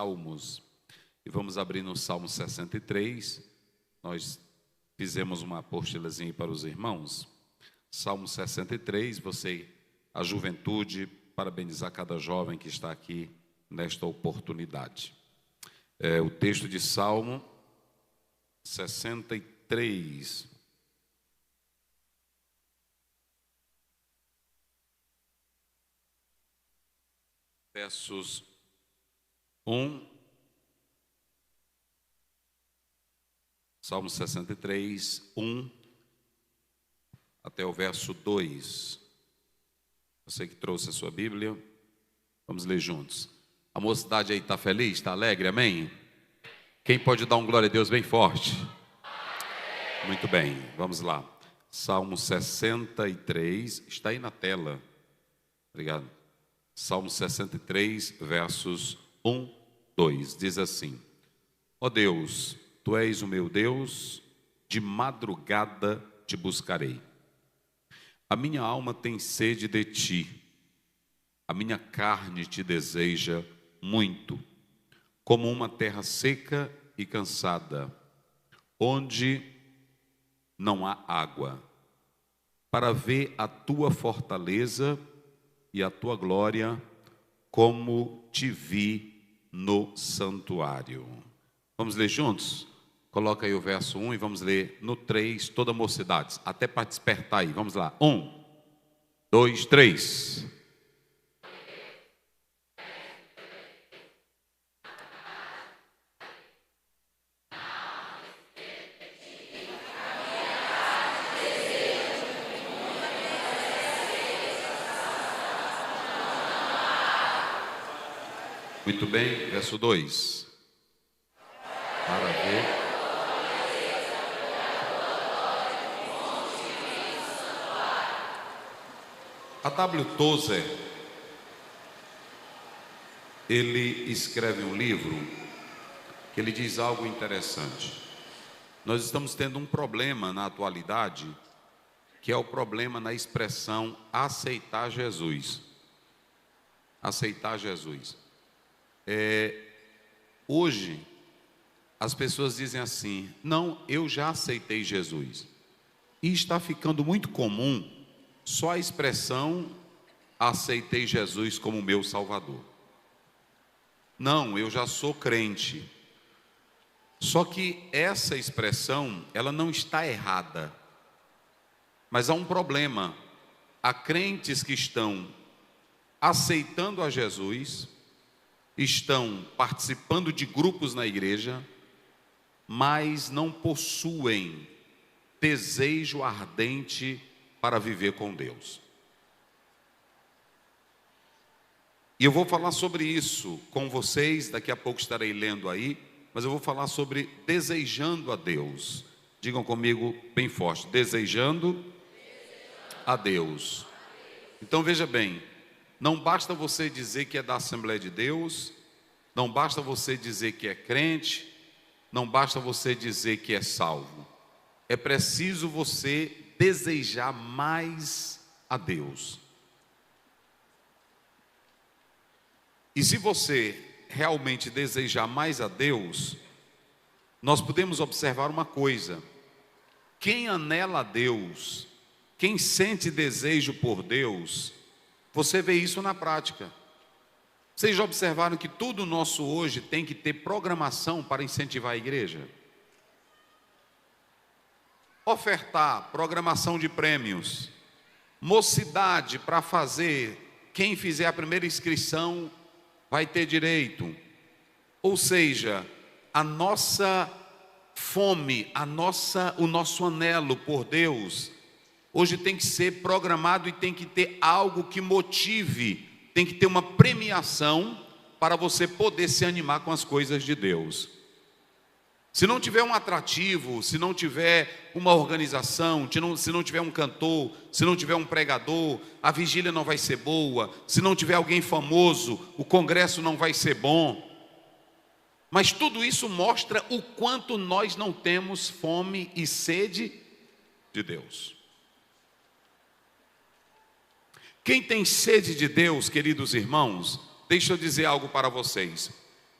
Salmos. E vamos abrir no Salmo 63. Nós fizemos uma apostilazinha para os irmãos. Salmo 63, a juventude, parabenizar cada jovem que está aqui nesta oportunidade. O texto de Salmo 63. Versos 1, Salmo 63, 1, até o verso 2. Você que trouxe a sua Bíblia, vamos ler juntos. A mocidade aí está feliz, está alegre, amém? Quem pode dar um glória a Deus bem forte? Muito bem, vamos lá. Salmo 63, está aí na tela. Obrigado. Salmo 63, versos 1, 2, diz assim: Ó Deus, Tu és o meu Deus, de madrugada te buscarei. A minha alma tem sede de Ti, a minha carne te deseja muito, como uma terra seca e cansada, onde não há água, para ver a Tua fortaleza e a Tua glória, como te vi no santuário. Vamos ler juntos? Coloca aí o verso 1 e vamos ler no 3, toda a mocidade, até para despertar aí. Vamos lá, 1, 2, 3. Muito bem, verso 2. Para ver. A W. Tozer, ele escreve um livro que ele diz algo interessante. Nós estamos tendo um problema na atualidade, que é o problema na expressão aceitar Jesus. Aceitar Jesus. Hoje, as pessoas dizem assim: não, eu já aceitei Jesus. E está ficando muito comum só a expressão aceitei Jesus como meu Salvador. Não, eu já sou crente. Só que essa expressão, ela não está errada. Mas há um problema. Há crentes que estão aceitando a Jesus, estão participando de grupos na igreja, mas não possuem desejo ardente para viver com Deus. E eu vou falar sobre isso com vocês, daqui a pouco estarei lendo aí, mas eu vou falar sobre desejando a Deus. Digam comigo bem forte: desejando a Deus. Então veja bem, não basta você dizer que é da Assembleia de Deus, não basta você dizer que é crente, não basta você dizer que é salvo. É preciso você desejar mais a Deus. E se você realmente desejar mais a Deus, nós podemos observar uma coisa: quem anela a Deus, quem sente desejo por Deus, você vê isso na prática. Vocês já observaram que tudo nosso hoje tem que ter programação para incentivar a igreja? Ofertar, programação de prêmios, mocidade para fazer, quem fizer a primeira inscrição vai ter direito. Ou seja, a nossa fome, o nosso anelo por Deus, hoje tem que ser programado e tem que ter algo que motive, tem que ter uma premiação para você poder se animar com as coisas de Deus. Se não tiver um atrativo, se não tiver uma organização, se não tiver um cantor, se não tiver um pregador, a vigília não vai ser boa. Se não tiver alguém famoso, o congresso não vai ser bom. Mas tudo isso mostra o quanto nós não temos fome e sede de Deus. Quem tem sede de Deus, queridos irmãos, deixa eu dizer algo para vocês.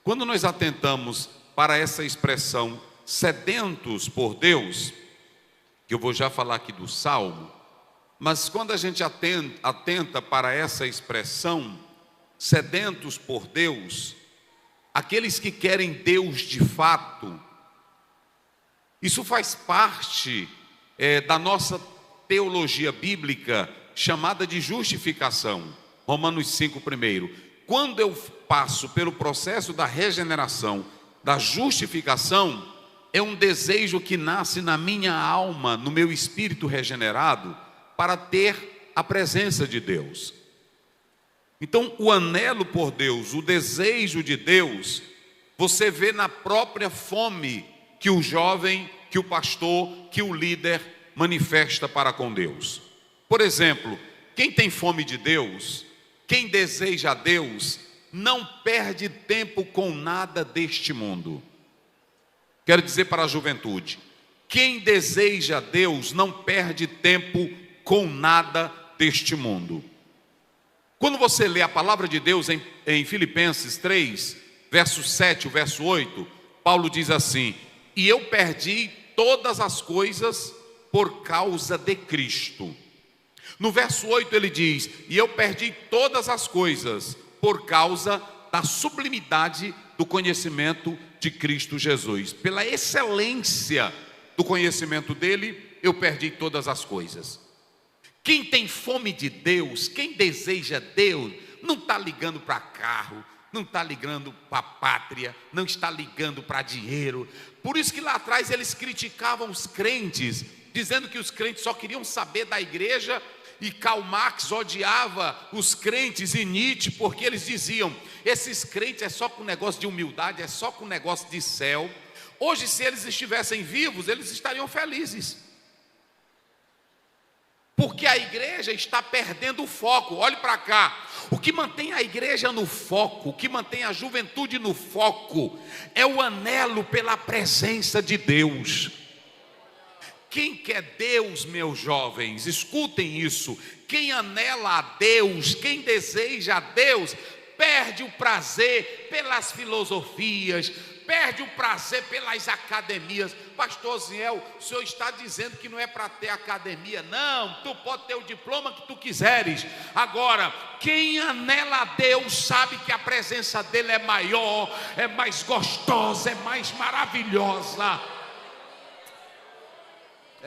Quando nós atentamos para essa expressão sedentos por Deus, que eu vou já falar aqui do Salmo, mas quando a gente atenta para essa expressão sedentos por Deus, aqueles que querem Deus de fato, isso faz parte da nossa teologia bíblica chamada de justificação. Romanos 5 primeiro. Quando eu passo pelo processo da regeneração, da justificação, é um desejo que nasce na minha alma, no meu espírito regenerado, para ter a presença de Deus. Então, o anelo por Deus, o desejo de Deus, você vê na própria fome que o jovem, que o pastor, que o líder manifesta para com Deus. Por exemplo, quem tem fome de Deus, quem deseja a Deus, não perde tempo com nada deste mundo. Quero dizer para a juventude, quem deseja a Deus não perde tempo com nada deste mundo. Quando você lê a palavra de Deus em Filipenses 3, verso 7, o verso 8, Paulo diz assim: e eu perdi todas as coisas por causa de Cristo. No verso 8 ele diz: e eu perdi todas as coisas por causa da sublimidade do conhecimento de Cristo Jesus. Pela excelência do conhecimento dele, eu perdi todas as coisas. Quem tem fome de Deus, quem deseja Deus, não está ligando para carro, não está ligando para a pátria, não está ligando para dinheiro. Por isso que lá atrás eles criticavam os crentes, dizendo que os crentes só queriam saber da igreja, e Karl Marx odiava os crentes e Nietzsche, porque eles diziam: esses crentes é só com negócio de humildade, é só com negócio de céu. Hoje, se eles estivessem vivos, eles estariam felizes, porque a igreja está perdendo o foco. Olhe para cá, o que mantém a igreja no foco, o que mantém a juventude no foco, é o anelo pela presença de Deus. Quem quer Deus, meus jovens, escutem isso, quem anela a Deus, quem deseja a Deus, perde o prazer pelas filosofias, perde o prazer pelas academias. Pastor Ziel, o senhor está dizendo que não é para ter academia? Não, tu pode ter o diploma que tu quiseres. Agora, quem anela a Deus sabe que a presença dele é maior, é mais gostosa, é mais maravilhosa.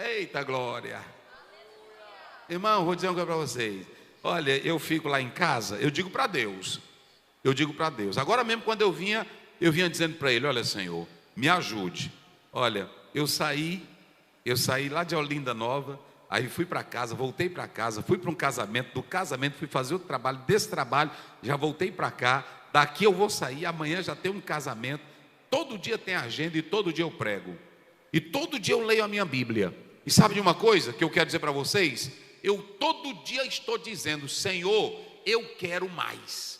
Eita glória. Irmão, vou dizer uma coisa para vocês. Olha, eu fico lá em casa, eu digo para Deus. Agora mesmo quando eu vinha dizendo para ele: olha, Senhor, me ajude. Olha, eu saí lá de Olinda Nova, aí fui para casa, voltei para casa, fui para um casamento, do casamento fui fazer outro trabalho, desse trabalho já voltei para cá, daqui eu vou sair, amanhã já tem um casamento, todo dia tem agenda e todo dia eu prego, e todo dia eu leio a minha Bíblia. E sabe de uma coisa que eu quero dizer para vocês? Eu todo dia estou dizendo: Senhor, eu quero mais.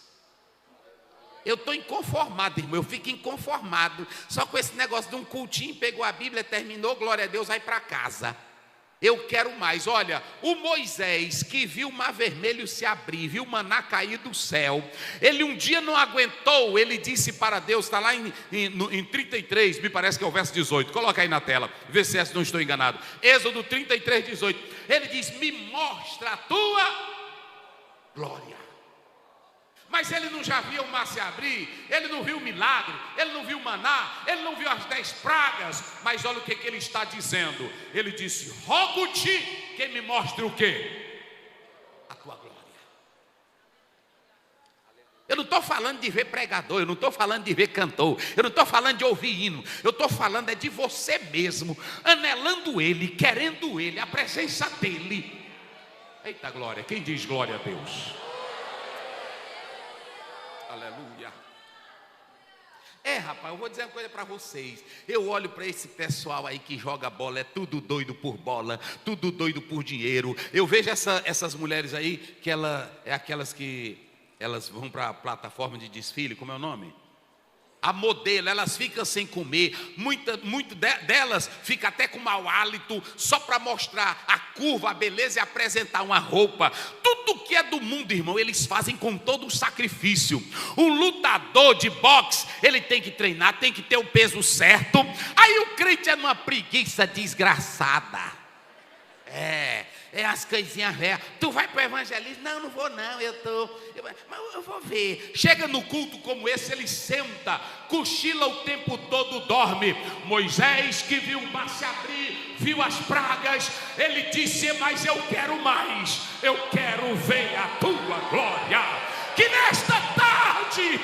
Eu estou inconformado, irmão, eu fico inconformado só com esse negócio de um cultinho, pegou a Bíblia, terminou, glória a Deus, vai para casa. Eu quero mais. Olha, o Moisés que viu o mar vermelho se abrir, viu o maná cair do céu, ele um dia não aguentou, ele disse para Deus, está lá em 33, me parece que é o verso 18, coloca aí na tela, vê se não estou enganado, Êxodo 33, 18, ele diz: me mostra a tua glória. Mas ele não já viu o mar se abrir, ele não viu o milagre, ele não viu o maná, ele não viu as 10 pragas. Mas olha o que ele está dizendo. Ele disse: rogo-te que me mostre o quê? A tua glória. Eu não estou falando de ver pregador, eu não estou falando de ver cantor, eu não estou falando de ouvir hino, eu estou falando de você mesmo, anelando ele, querendo ele, a presença dele. Eita glória, quem diz glória a Deus? Aleluia. Rapaz, eu vou dizer uma coisa para vocês. Eu olho para esse pessoal aí que joga bola, é tudo doido por bola, tudo doido por dinheiro. Eu vejo essas mulheres aí, que aquelas que elas vão para a plataforma de desfile, como é o nome? a modelo, elas ficam sem comer, muito delas fica até com mau hálito, só para mostrar a curva, a beleza e apresentar uma roupa. Tudo que é do mundo, irmão, eles fazem com todo o sacrifício. Um lutador de boxe, ele tem que treinar, tem que ter o peso certo. Aí o crente é numa preguiça desgraçada. É as coisinhas velhas. Tu vai para o evangelismo? Não, não vou não, mas eu vou ver. Chega no culto como esse, ele senta, cochila o tempo todo, dorme. Moisés, que viu o mar se abrir, viu as pragas, ele disse: mas eu quero mais, eu quero ver a tua glória. Que nesta tarde,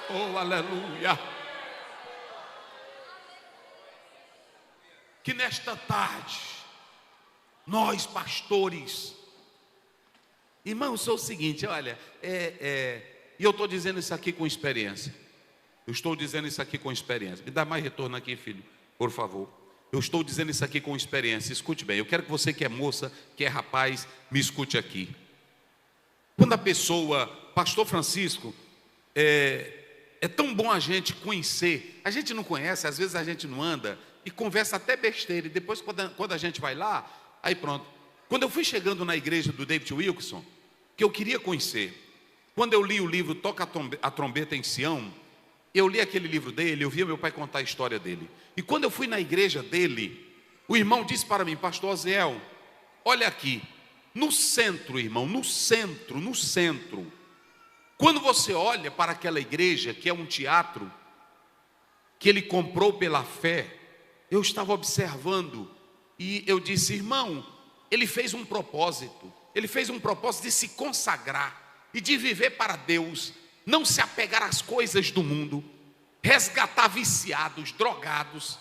oh aleluia, que nesta tarde, nós pastores, irmãos, é o seguinte, olha, e eu estou dizendo isso aqui com experiência. Eu estou dizendo isso aqui com experiência. Me dá mais retorno aqui, filho, por favor. Eu estou dizendo isso aqui com experiência. Escute bem, eu quero que você que é moça, que é rapaz, me escute aqui. Quando a pessoa, pastor Francisco, é tão bom a gente conhecer. A gente não conhece, às vezes a gente não anda e conversa até besteira, e depois quando a gente vai lá, aí pronto. Quando eu fui chegando na igreja do David Wilkerson, que eu queria conhecer, quando eu li o livro Toca a Trombeta em Sião, eu li aquele livro dele, eu via meu pai contar a história dele, e quando eu fui na igreja dele, o irmão disse para mim: pastor Oziel, olha aqui, no centro, irmão, no centro, quando você olha para aquela igreja, que é um teatro, que ele comprou pela fé, eu estava observando, e eu disse: irmão, ele fez um propósito de se consagrar, e de viver para Deus, não se apegar às coisas do mundo, resgatar viciados, drogados,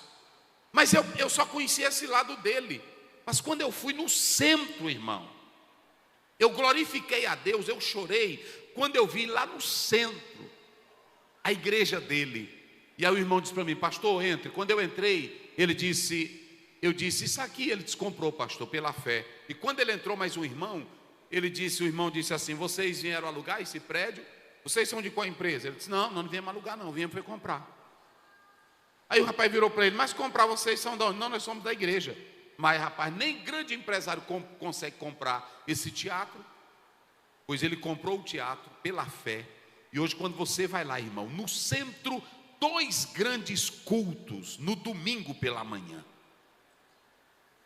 mas eu só conhecia esse lado dele, mas quando eu fui no centro, irmão, eu glorifiquei a Deus, eu chorei, quando eu vi lá no centro, a igreja dele, e aí o irmão disse para mim: pastor, entre. Quando eu entrei, eu disse: isso aqui ele descomprou, pastor, pela fé. E quando ele entrou mais um irmão, o irmão disse assim: vocês vieram alugar esse prédio? Vocês são de qual empresa? Ele disse: não viemos alugar não, viemos foi comprar. Aí o rapaz virou para ele: mas comprar vocês são de onde? Não, nós somos da igreja. Mas rapaz, nem grande empresário consegue comprar esse teatro, pois ele comprou o teatro pela fé. E hoje quando você vai lá, irmão, no centro, 2 grandes cultos no domingo pela manhã.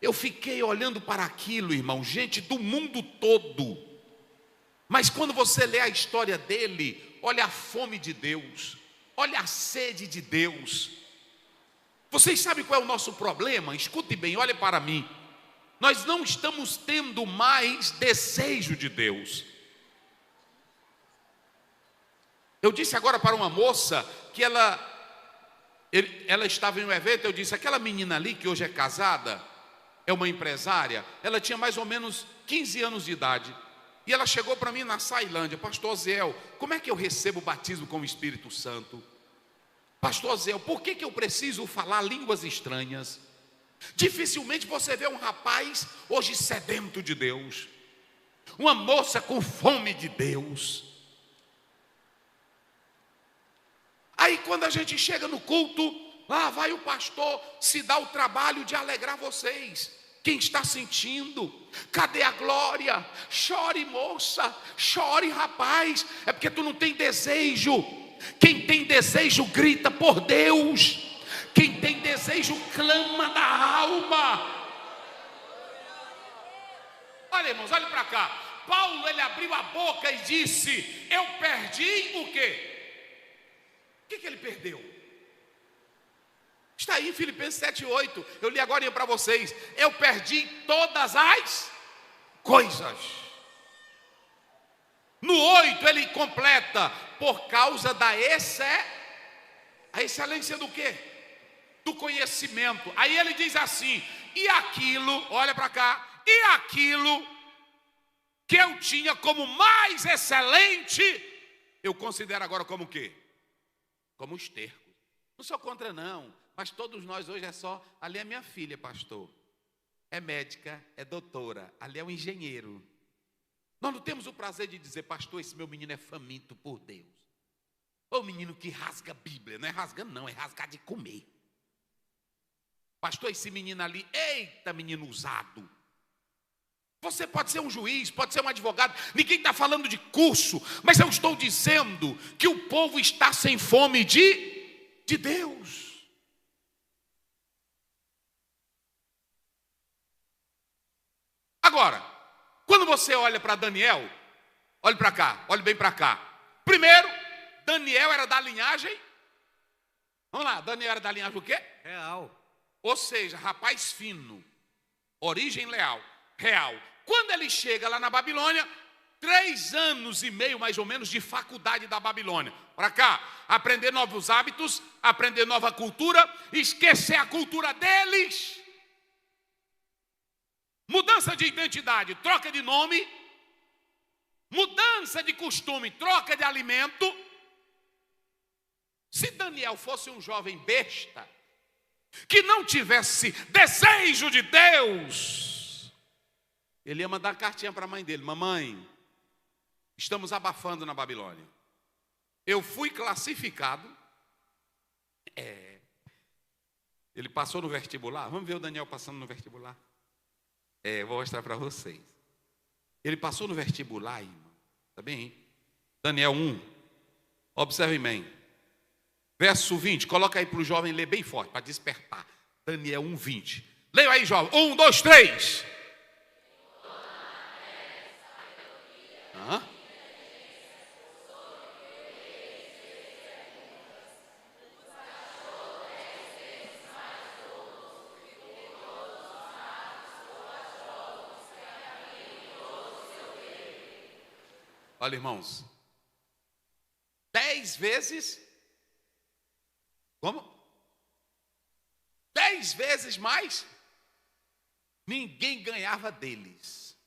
Eu fiquei olhando para aquilo, irmão, gente do mundo todo. Mas quando você lê a história dele, olha a fome de Deus, olha a sede de Deus. Vocês sabem qual é o nosso problema? Escute bem, olhe para mim. Nós não estamos tendo mais desejo de Deus. Eu disse agora para uma moça que ela estava em um evento, eu disse: aquela menina ali que hoje é casada, é uma empresária, ela tinha mais ou menos 15 anos de idade, e ela chegou para mim na Sailândia: pastor Oziel, como é que eu recebo o batismo com o Espírito Santo? Pastor Oziel, por que eu preciso falar línguas estranhas? Dificilmente você vê um rapaz hoje sedento de Deus, uma moça com fome de Deus. Aí quando a gente chega no culto, lá vai o pastor se dá o trabalho de alegrar vocês. Quem está sentindo? Cadê a glória? Chore, moça, chore, rapaz, é porque tu não tem desejo. Quem tem desejo grita por Deus. Quem tem desejo clama da alma. Olha, irmãos, olha para cá. Paulo, ele abriu a boca e disse: eu perdi o quê? O que ele perdeu? Está aí em Filipenses 7:8. Eu li agora para vocês: eu perdi todas as coisas. No 8 ele completa: por causa da a excelência do quê? Do conhecimento. Aí ele diz assim: e aquilo, olha para cá, e aquilo que eu tinha como mais excelente, eu considero agora como o quê? Como esterco. Não sou contra não, mas todos nós hoje é só, ali é minha filha, pastor, é médica, é doutora, ali é um engenheiro. Nós não temos o prazer de dizer: pastor, esse meu menino é faminto por Deus. Ô menino que rasga a Bíblia, não é rasgando não, é rasgar de comer. Pastor, esse menino ali, eita menino usado. Você pode ser um juiz, pode ser um advogado, ninguém está falando de curso, mas eu estou dizendo que o povo está sem fome de Deus. Agora, quando você olha para Daniel, olhe para cá, olhe bem para cá. Primeiro, Daniel era da linhagem, vamos lá, Daniel era da linhagem o quê? Real. Ou seja, rapaz fino, origem leal, real. Quando ele chega lá na Babilônia, 3 anos e meio mais ou menos de faculdade da Babilônia. Para cá, aprender novos hábitos, aprender nova cultura, esquecer a cultura deles. Mudança de identidade, troca de nome. Mudança de costume, troca de alimento. Se Daniel fosse um jovem besta, que não tivesse desejo de Deus, ele ia mandar cartinha para a mãe dele: mamãe, estamos abafando na Babilônia. Eu fui classificado. Ele passou no vestibular. Vamos ver o Daniel passando no vestibular. Vou mostrar para vocês. Ele passou no vestibular, irmão. Tá bem, hein? Daniel 1. Observe bem. Verso 20. Coloca aí para o jovem ler bem forte, para despertar. Daniel 1, 20. Leia aí, jovem. 1, 2, 3. Olha, irmãos, 10 vezes, como? 10 vezes mais, ninguém ganhava deles.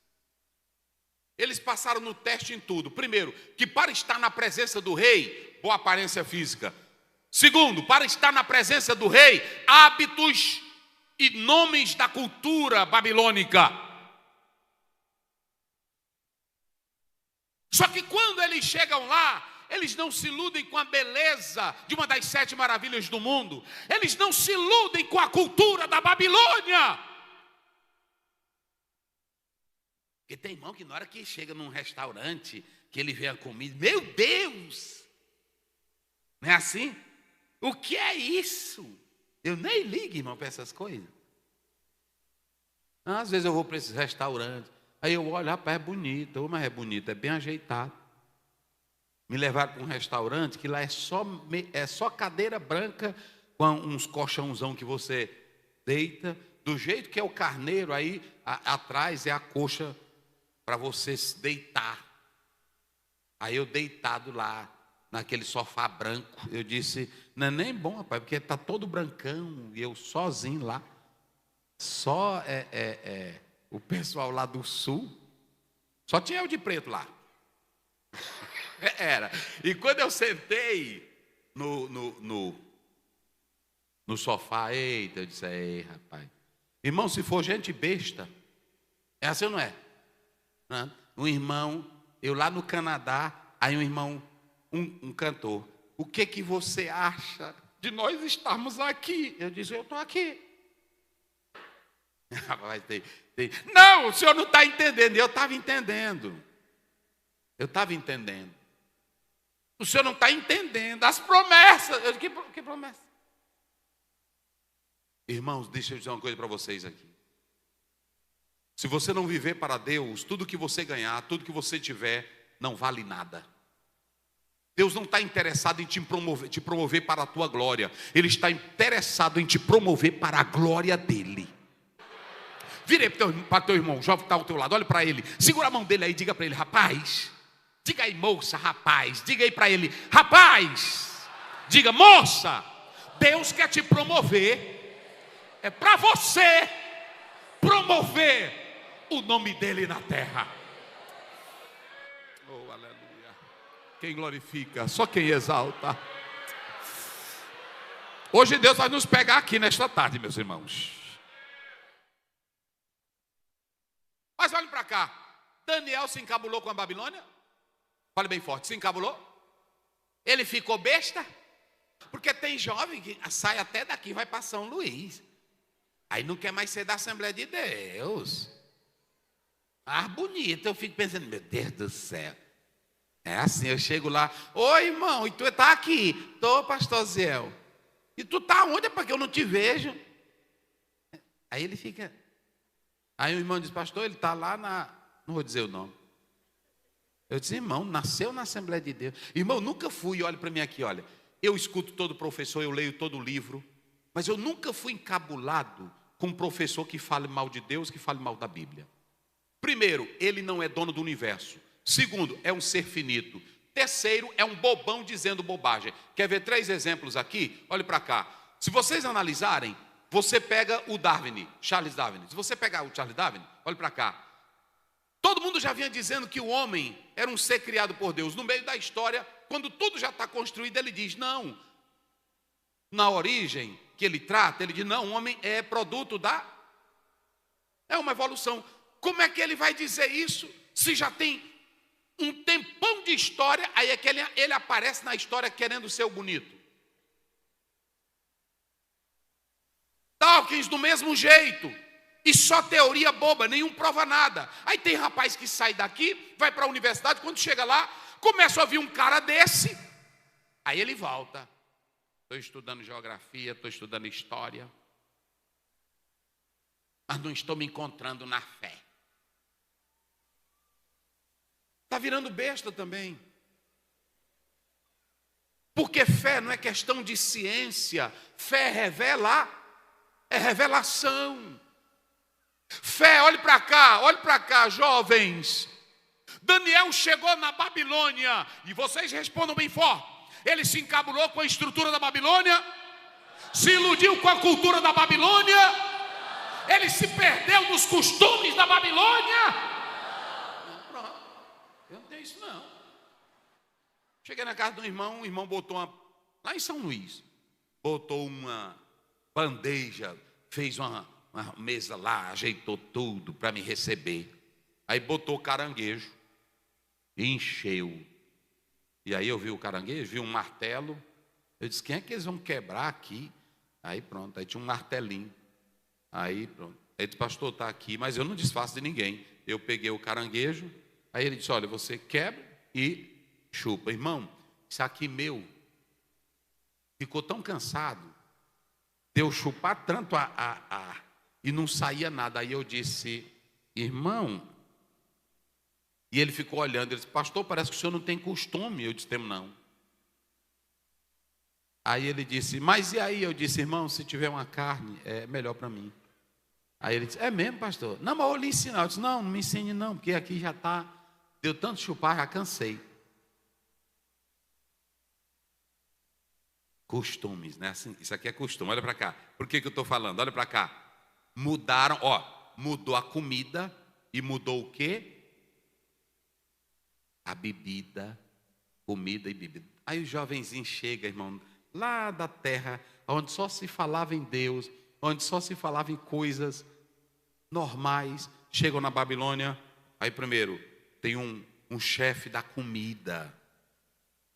Eles passaram no teste em tudo. Primeiro, que para estar na presença do rei, boa aparência física. Segundo, para estar na presença do rei, hábitos e nomes da cultura babilônica. Só que quando eles chegam lá, eles não se iludem com a beleza de uma das 7 maravilhas do mundo. Eles não se iludem com a cultura da Babilônia. Porque tem irmão que na hora que chega num restaurante, que ele vê a comida, meu Deus! Não é assim? O que é isso? Eu nem ligo, irmão, para essas coisas. Às vezes eu vou para esses restaurantes. Aí eu olho, rapaz, é bonito, mas é bonito, é bem ajeitado. Me levaram para um restaurante que lá é só cadeira branca com uns colchãozão que você deita, do jeito que é o carneiro, aí atrás é a coxa para você se deitar. Aí eu deitado lá, naquele sofá branco, eu disse, não é nem bom, rapaz, porque está todo brancão, e eu sozinho lá. Só o pessoal lá do sul, só tinha eu de preto lá. Era. E quando eu sentei no sofá, eita, eu disse, ei, rapaz. Irmão, se for gente besta, é assim ou não é? Um irmão, eu lá no Canadá, aí um irmão, um cantor, o que você acha de nós estarmos aqui? Eu disse, eu estou aqui. Não, o senhor não está entendendo. Eu estava entendendo. O senhor não está entendendo as promessas. Eu disse, que promessa? Irmãos, deixa eu dizer uma coisa para vocês aqui. Se você não viver para Deus, tudo que você ganhar, tudo que você tiver, não vale nada. Deus não está interessado em te promover para a tua glória. Ele está interessado em te promover para a glória dele. Vire para teu irmão, o jovem que está ao teu lado, olha para ele, segura a mão dele aí, diga para ele, rapaz, diga aí, moça, rapaz, diga aí para ele, rapaz, diga, moça, Deus quer te promover, é para você promover o nome dele na terra. Oh, aleluia. Quem glorifica, só quem exalta. Hoje Deus vai nos pegar aqui nesta tarde, meus irmãos. Mas olhem para cá, Daniel se encabulou com a Babilônia? Fale bem forte, se encabulou? Ele ficou besta? Porque tem jovem que sai até daqui, vai para São Luís. Aí não quer mais ser da Assembleia de Deus. Ah, bonito. Eu fico pensando, meu Deus do céu. É assim, eu chego lá. Oi, irmão, e tu tá aqui? Tô, pastor Zéu. E tu tá onde? É porque eu não te vejo. Aí ele fica. Aí o irmão diz, pastor, ele tá lá na... Não vou dizer o nome. Eu disse, irmão, nasceu na Assembleia de Deus. Irmão, nunca fui, olha para mim aqui, olha. Eu escuto todo professor, eu leio todo livro. Mas eu nunca fui encabulado com um professor que fale mal de Deus, que fale mal da Bíblia. Primeiro, ele não é dono do universo. Segundo, é um ser finito. Terceiro, é um bobão dizendo bobagem. Quer ver 3 exemplos aqui? Olhe para cá. Se vocês analisarem, você pega o Darwin, Charles Darwin. Se você pegar o Charles Darwin, olhe para cá. Todo mundo já vinha dizendo que o homem era um ser criado por Deus. No meio da história, quando tudo já está construído, ele diz, não. Na origem que ele trata, ele diz, não, o homem é produto da... É uma evolução. Como é que ele vai dizer isso se já tem um tempão de história, aí é que ele aparece na história querendo ser o bonito? Dawkins do mesmo jeito. E só teoria boba, nenhum prova nada. Aí tem rapaz que sai daqui, vai para a universidade, quando chega lá, começa a ouvir um cara desse, aí ele volta. Estou estudando geografia, estou estudando história, mas não estou me encontrando na fé. Está virando besta também. Porque fé não é questão de ciência, fé revela, é revelação. Fé, olhe para cá, jovens. Daniel chegou na Babilônia, e vocês respondam bem forte. Ele se encabulou com a estrutura da Babilônia? Se iludiu com a cultura da Babilônia? Ele se perdeu nos costumes da Babilônia? Não, pronto. Eu não tenho isso não. Cheguei na casa do irmão, o irmão botou lá em São Luís, botou uma bandeja, fez uma mesa lá, ajeitou tudo para me receber. Aí botou caranguejo, encheu. E aí eu vi o caranguejo, vi um martelo. Eu disse, quem é que eles vão quebrar aqui? Aí pronto, aí tinha um martelinho. Aí pronto. Ele disse, pastor, está aqui, mas eu não desfaço de ninguém. Eu peguei o caranguejo, aí ele disse, olha, você quebra e chupa. Irmão, isso aqui meu ficou tão cansado de eu chupar tanto e não saía nada. Aí eu disse, irmão, e ele ficou olhando, ele disse, pastor, parece que o senhor não tem costume. Eu disse, temos não. Aí ele disse, mas e aí? Eu disse, irmão, se tiver uma carne, é melhor para mim. Aí ele disse, é mesmo, pastor? Não, mas eu lhe ensinar. Eu disse, não me ensine não, porque aqui já está, deu tanto chupar, já cansei. Costumes, né? Assim, isso aqui é costume, olha para cá. Por que eu estou falando? Olha para cá. Mudaram, mudou a comida e mudou o quê? A bebida, comida e bebida. Aí o jovenzinho chega, irmão, lá da terra, onde só se falava em Deus, onde só se falava em coisas normais, chegam na Babilônia. Aí primeiro, tem um chefe da comida.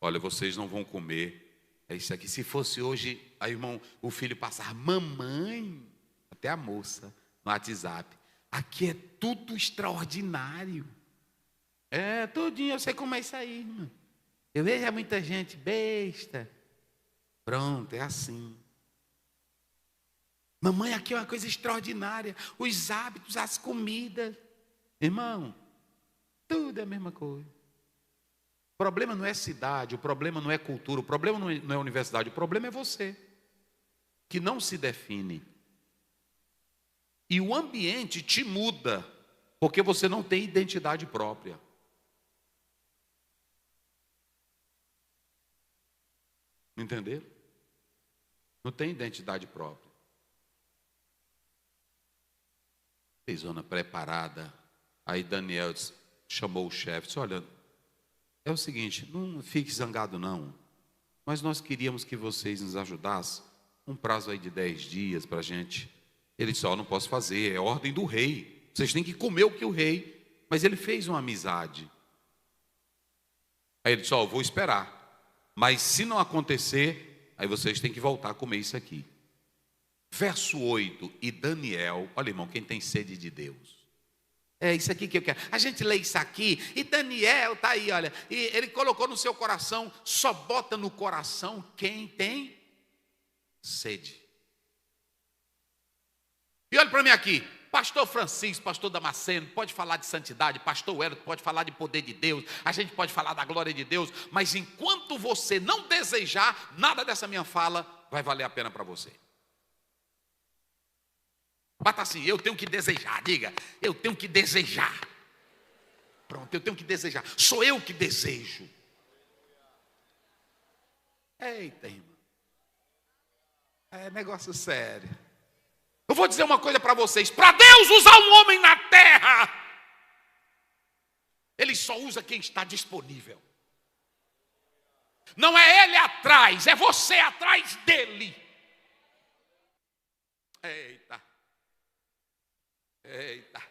Olha, vocês não vão comer. É isso aqui. Se fosse hoje, aí irmão, o filho passar, mamãe, até a moça, no WhatsApp. Aqui é tudo extraordinário. É, tudinho, eu sei como é isso aí, irmão. Eu vejo muita gente besta. Pronto, é assim. Mamãe, aqui é uma coisa extraordinária. Os hábitos, as comidas. Irmão, tudo é a mesma coisa. O problema não é cidade, o problema não é cultura, o problema não é universidade, o problema é você, que não se define. E o ambiente te muda, porque você não tem identidade própria. Entenderam? Não tem identidade própria. Fez zona preparada. Aí Daniel chamou o chefe, disse, olha, é o seguinte, não fique zangado não, mas nós queríamos que vocês nos ajudassem, um prazo aí de 10 dias para a gente. Ele disse, não posso fazer, é ordem do rei, vocês têm que comer o que o rei, mas ele fez uma amizade. Aí ele disse, eu vou esperar. Mas se não acontecer, aí vocês têm que voltar a comer isso aqui. Verso 8, e Daniel, olha irmão, quem tem sede de Deus. É isso aqui que eu quero. A gente lê isso aqui, e Daniel está aí, olha. E ele colocou no seu coração, só bota no coração quem tem sede. E olha para mim aqui, pastor Francisco, pastor Damasceno, pode falar de santidade, pastor Wellington pode falar de poder de Deus, a gente pode falar da glória de Deus, mas enquanto você não desejar, nada dessa minha fala vai valer a pena para você. Bata assim, eu tenho que desejar, diga, eu tenho que desejar. Pronto, eu tenho que desejar, sou eu que desejo. Eita, irmão, é negócio sério. Eu vou dizer uma coisa para vocês, para Deus usar um homem na terra, Ele só usa quem está disponível. Não é ele atrás, é você atrás dele. Eita. Eita.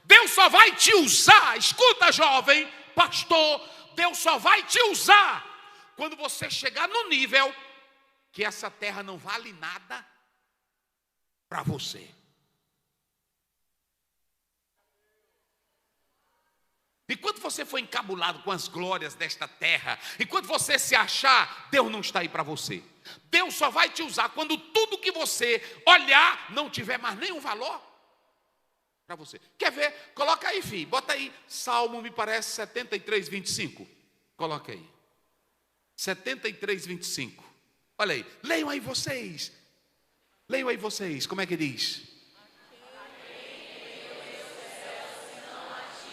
Deus só vai te usar, escuta jovem, pastor, Deus só vai te usar quando você chegar no nível que essa terra não vale nada para você. Enquanto você for encabulado com as glórias desta terra, enquanto você se achar, Deus não está aí para você. Deus só vai te usar quando tudo que você olhar não tiver mais nenhum valor para você. Quer ver? Coloca aí, filho. Bota aí. Salmo, me parece, 73, 25. Coloca aí. 73, 25. Olha aí. Leiam aí vocês. Leiam aí vocês. Como é que diz?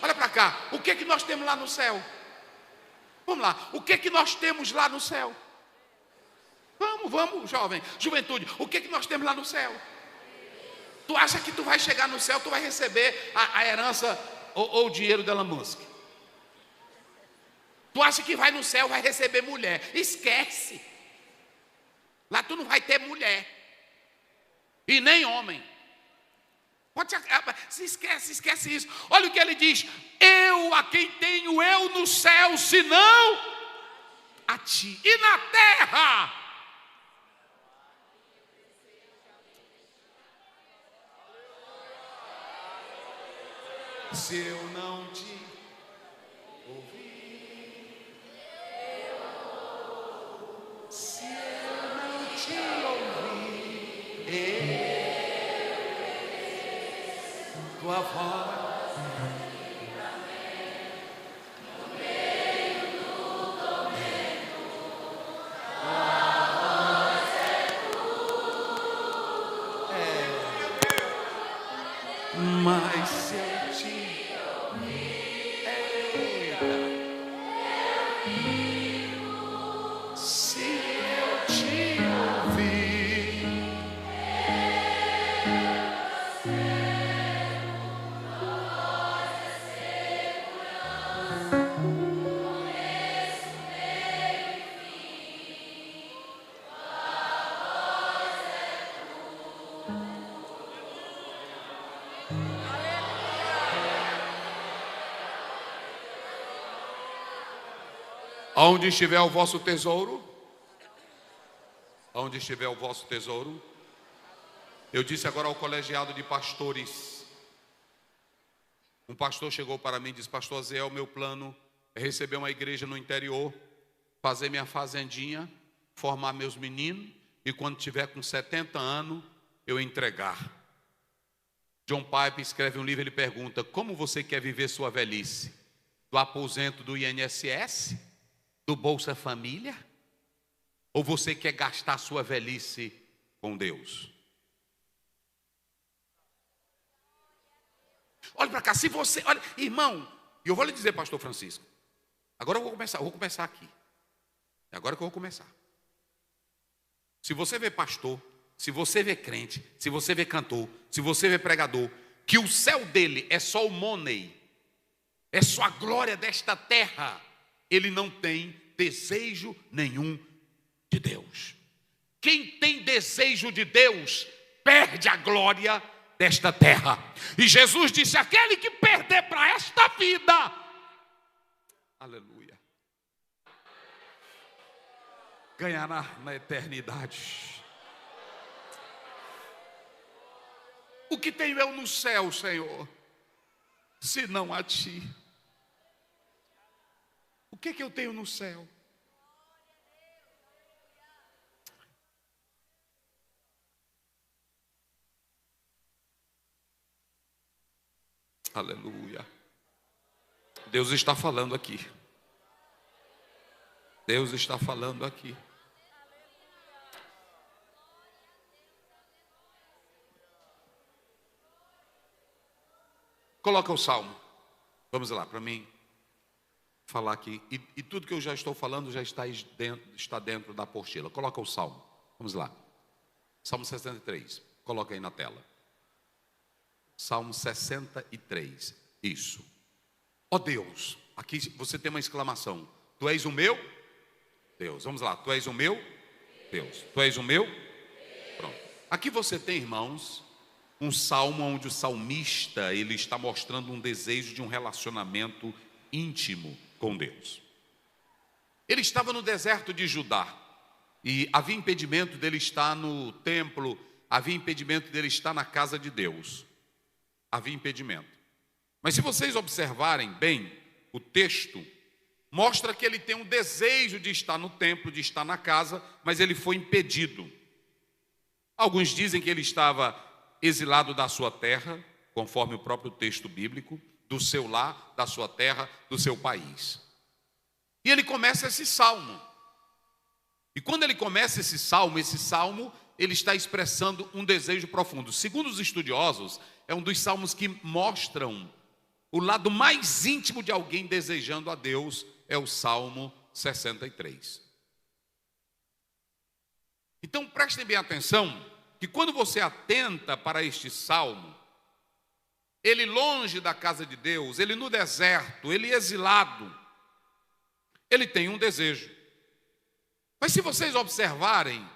Olha para cá, o que é que nós temos lá no céu? Vamos lá, o que é que nós temos lá no céu? Vamos, jovem, juventude, o que é que nós temos lá no céu? Tu acha que tu vai chegar no céu, tu vai receber a herança ou o dinheiro da Elon Musk? Tu acha que vai no céu, vai receber mulher? Esquece. Lá tu não vai ter mulher e nem homem. Se esquece isso. Olha o que ele diz: eu a quem tenho eu no céu, senão a ti. E na terra? Se eu não te ouvir, se eu não te ouvir, tua voz no meio do tormento, tua voz é tudo. Mas se eu te ouvir, se eu te ouvir, onde estiver o vosso tesouro, onde estiver o vosso tesouro. Eu disse agora ao colegiado de pastores, um pastor chegou para mim e disse: pastor Zé, o meu plano é receber uma igreja no interior, fazer minha fazendinha, formar meus meninos, e quando tiver com 70 anos, eu entregar. John Piper escreve um livro, ele pergunta: como você quer viver sua velhice? Do aposento do INSS? Do Bolsa Família? Ou você quer gastar sua velhice com Deus? Olha para cá, se você, olha, irmão, e eu vou lhe dizer, pastor Francisco, agora eu vou começar aqui. É agora que eu vou começar. Se você vê pastor, se você vê crente, se você vê cantor, se você vê pregador, que o céu dele é só o money, é só a glória desta terra, ele não tem desejo nenhum de Deus. Quem tem desejo de Deus perde a glória desta terra. E Jesus disse: aquele que perder para esta vida, aleluia, ganhará na eternidade. O que tenho eu no céu, Senhor, se não a Ti? O que eu tenho no céu? Aleluia. Deus está falando aqui. Deus está falando aqui. Coloca o salmo. Vamos lá, para mim falar aqui. E tudo que eu já estou falando já está dentro da apostila. Coloca o salmo. Vamos lá. Salmo 63. Coloca aí na tela. Salmo 63. Isso. Ó Deus. Aqui você tem uma exclamação. Tu és o meu Deus. Vamos lá. Tu és o meu Deus. Tu és o meu? Pronto. Aqui você tem, irmãos, um salmo onde o salmista ele está mostrando um desejo de um relacionamento íntimo com Deus. Ele estava no deserto de Judá e havia impedimento dele estar no templo, havia impedimento dele estar na casa de Deus. Havia impedimento. Mas se vocês observarem bem, o texto mostra que ele tem um desejo de estar no templo, de estar na casa, mas ele foi impedido. Alguns dizem que ele estava exilado da sua terra, conforme o próprio texto bíblico, do seu lar, da sua terra, do seu país. E ele começa esse salmo. E quando ele começa esse salmo, ele está expressando um desejo profundo. Segundo os estudiosos, é um dos salmos que mostram o lado mais íntimo de alguém desejando a Deus, é o Salmo 63. Então prestem bem atenção, que quando você atenta para este salmo, ele longe da casa de Deus, ele no deserto, ele exilado, ele tem um desejo. Mas se vocês observarem,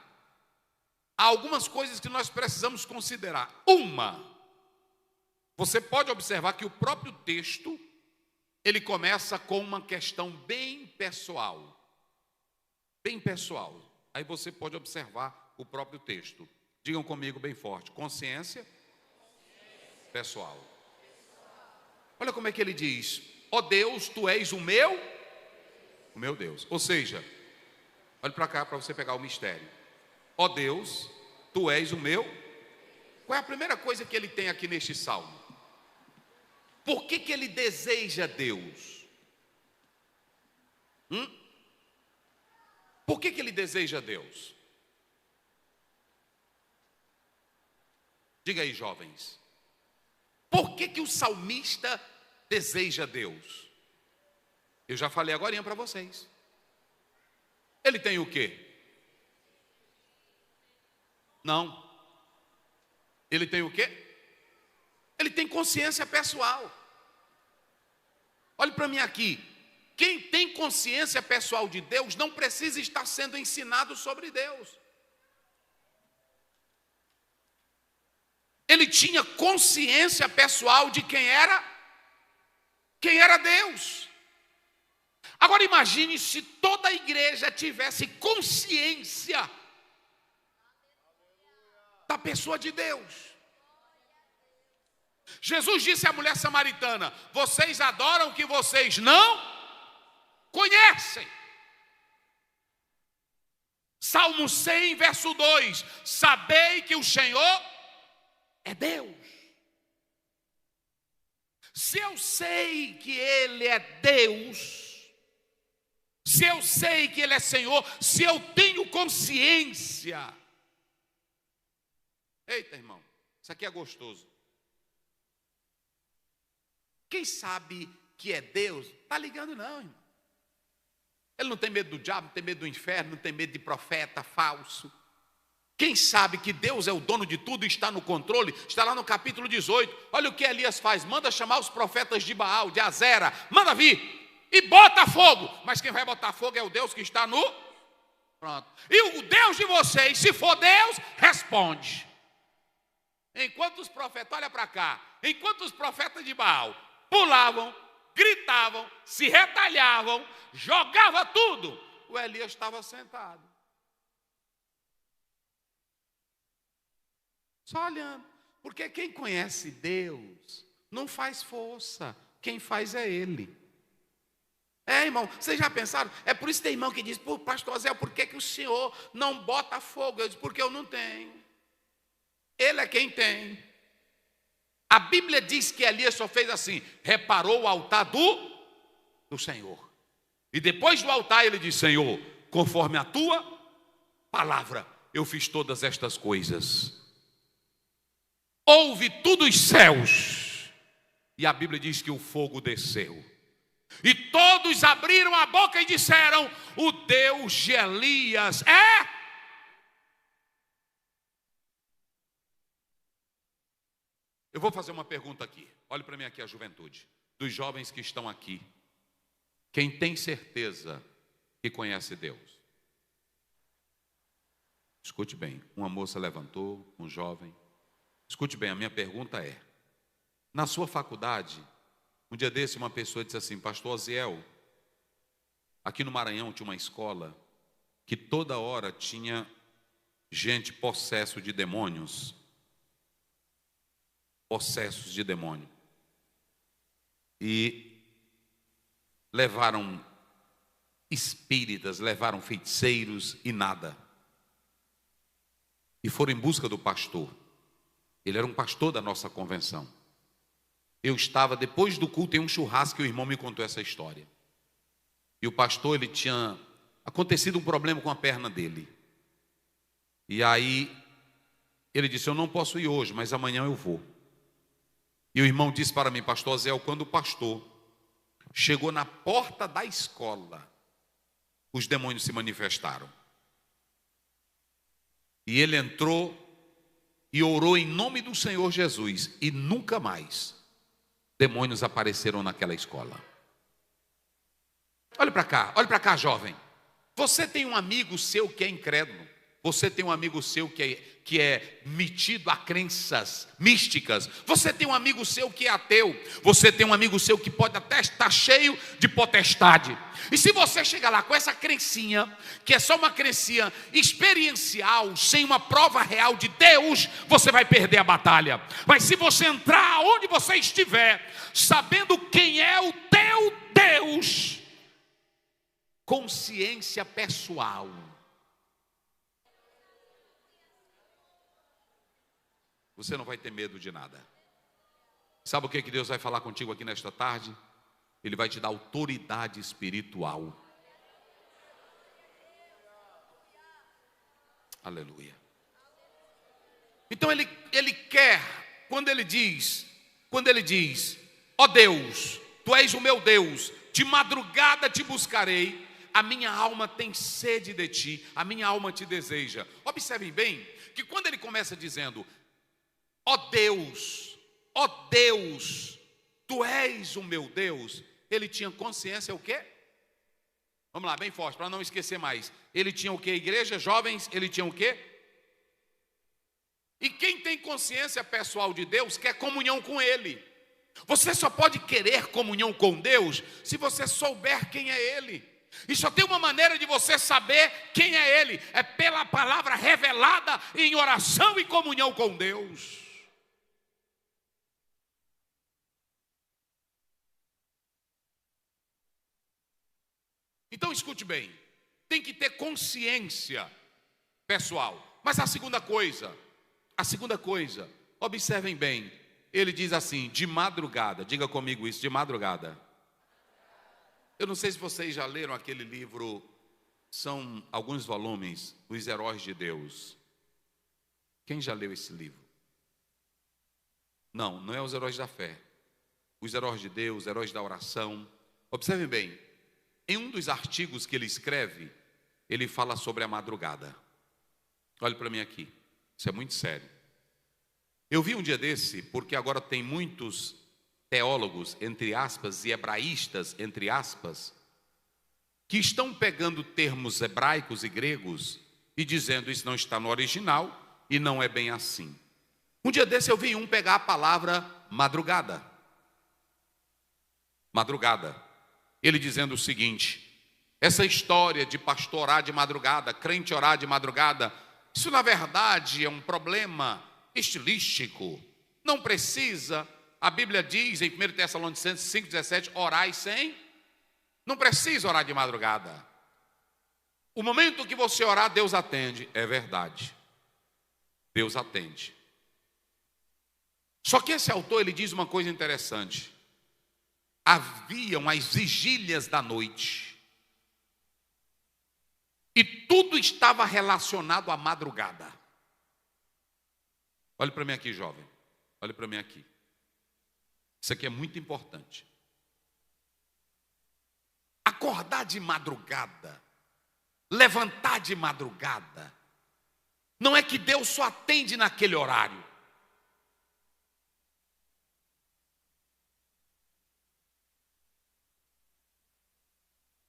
há algumas coisas que nós precisamos considerar. Você pode observar que o próprio texto, ele começa com uma questão bem pessoal. Bem pessoal. Aí você pode observar o próprio texto. Digam comigo bem forte. Consciência pessoal. Olha como é que ele diz. Ó Deus, Tu és o meu Deus. Ou seja, olhe para cá para você pegar o mistério. Ó Deus, Tu és o meu. Qual é a primeira coisa que ele tem aqui neste salmo? Por que ele deseja Deus? Por que ele deseja Deus? Diga aí, jovens. Por que o salmista deseja Deus? Eu já falei agorinha para vocês. Ele tem o quê? Não. Ele tem o quê? Ele tem consciência pessoal. Olhe para mim aqui. Quem tem consciência pessoal de Deus não precisa estar sendo ensinado sobre Deus. Ele tinha consciência pessoal de quem era Deus. Agora imagine se toda a igreja tivesse consciência da pessoa de Deus. Jesus disse à mulher samaritana: vocês adoram o que vocês não conhecem. Salmo 100, verso 2: sabei que o Senhor é Deus. Se eu sei que Ele é Deus, se eu sei que Ele é Senhor, se eu tenho consciência. Eita, irmão, isso aqui é gostoso. Quem sabe que é Deus, está ligando não, irmão. Ele não tem medo do diabo, não tem medo do inferno, não tem medo de profeta falso. Quem sabe que Deus é o dono de tudo e está no controle, está lá no capítulo 18. Olha o que Elias faz, manda chamar os profetas de Baal, de Azera, manda vir e bota fogo. Mas quem vai botar fogo é o Deus que está no... Pronto. E o Deus de vocês, se for Deus, responde. Enquanto os profetas, olha para cá, enquanto os profetas de Baal pulavam, gritavam, se retalhavam, jogava tudo, o Elias estava sentado. Só olhando. Porque quem conhece Deus não faz força. Quem faz é Ele. Irmão, vocês já pensaram? É por isso que tem irmão que diz: pô, pastor Zé, por que o senhor não bota fogo? Eu disse: porque eu não tenho. Ele é quem tem. A Bíblia diz que Elias só fez assim: reparou o altar do Senhor. E depois do altar ele disse: Senhor, conforme a tua palavra, eu fiz todas estas coisas. Ouve tudo os céus. E a Bíblia diz que o fogo desceu. E todos abriram a boca e disseram: o Deus de Elias é. Eu vou fazer uma pergunta aqui. Olhe para mim aqui, a juventude. Dos jovens que estão aqui. Quem tem certeza que conhece Deus? Escute bem. Uma moça levantou, um jovem. Escute bem, a minha pergunta é: na sua faculdade, um dia desse uma pessoa disse assim: pastor Oziel, aqui no Maranhão tinha uma escola que toda hora tinha gente possesso de demônios. Possessos de demônio. E levaram espíritas, levaram feiticeiros e nada. E foram em busca do pastor. Ele era um pastor da nossa convenção. Eu estava, depois do culto, em um churrasco, e o irmão me contou essa história. E o pastor, ele tinha acontecido um problema com a perna dele. E aí, ele disse: eu não posso ir hoje, mas amanhã eu vou. E o irmão disse para mim: pastor Zé, quando o pastor chegou na porta da escola, os demônios se manifestaram. E ele entrou e orou em nome do Senhor Jesus. E nunca mais demônios apareceram naquela escola. Olha para cá, jovem. Você tem um amigo seu que é incrédulo. Você tem um amigo seu que é metido a crenças místicas. Você tem um amigo seu que é ateu. Você tem um amigo seu que pode até estar cheio de potestade. E se você chegar lá com essa crencinha, que é só uma crencinha experiencial, sem uma prova real de Deus, você vai perder a batalha. Mas se você entrar onde você estiver, sabendo quem é o teu Deus, consciência pessoal, você não vai ter medo de nada. Sabe o que Deus vai falar contigo aqui nesta tarde? Ele vai te dar autoridade espiritual. Aleluia. Então ele quer, quando ele diz, ó Deus, tu és o meu Deus, de madrugada te buscarei, a minha alma tem sede de ti, a minha alma te deseja. Observem bem, que quando ele começa dizendo: ó Deus, tu és o meu Deus, ele tinha consciência o quê? Vamos lá, bem forte, para não esquecer mais. Ele tinha o quê, igreja? Jovens, ele tinha o quê? E quem tem consciência pessoal de Deus quer comunhão com Ele. Você só pode querer comunhão com Deus se você souber quem é Ele. E só tem uma maneira de você saber quem é Ele: é pela palavra revelada em oração e comunhão com Deus. Então escute bem, tem que ter consciência pessoal. Mas a segunda coisa, observem bem, ele diz assim: de madrugada, diga comigo isso, de madrugada. Eu não sei se vocês já leram aquele livro, são alguns volumes, Os Heróis de Deus. Quem já leu esse livro? Não é Os Heróis da Fé. Os Heróis de Deus, Heróis da Oração. Observem bem, em um dos artigos que ele escreve, ele fala sobre a madrugada. Olhe para mim aqui, isso é muito sério. Eu vi um dia desse, porque agora tem muitos teólogos, entre aspas, e hebraístas, entre aspas, que estão pegando termos hebraicos e gregos e dizendo: isso não está no original e não é bem assim. Um dia desse eu vi um pegar a palavra madrugada. Madrugada. Ele dizendo o seguinte: essa história de pastor orar de madrugada, crente orar de madrugada, isso na verdade é um problema estilístico. Não precisa. A Bíblia diz em 1 Tessalonicenses 5,17, orai sem. Não precisa orar de madrugada. O momento que você orar, Deus atende. É verdade. Deus atende. Só que esse autor, ele diz uma coisa interessante. Haviam as vigílias da noite. E tudo estava relacionado à madrugada. Olhe para mim aqui, jovem. Olhe para mim aqui. Isso aqui é muito importante. Acordar de madrugada, levantar de madrugada, não é que Deus só atende naquele horário.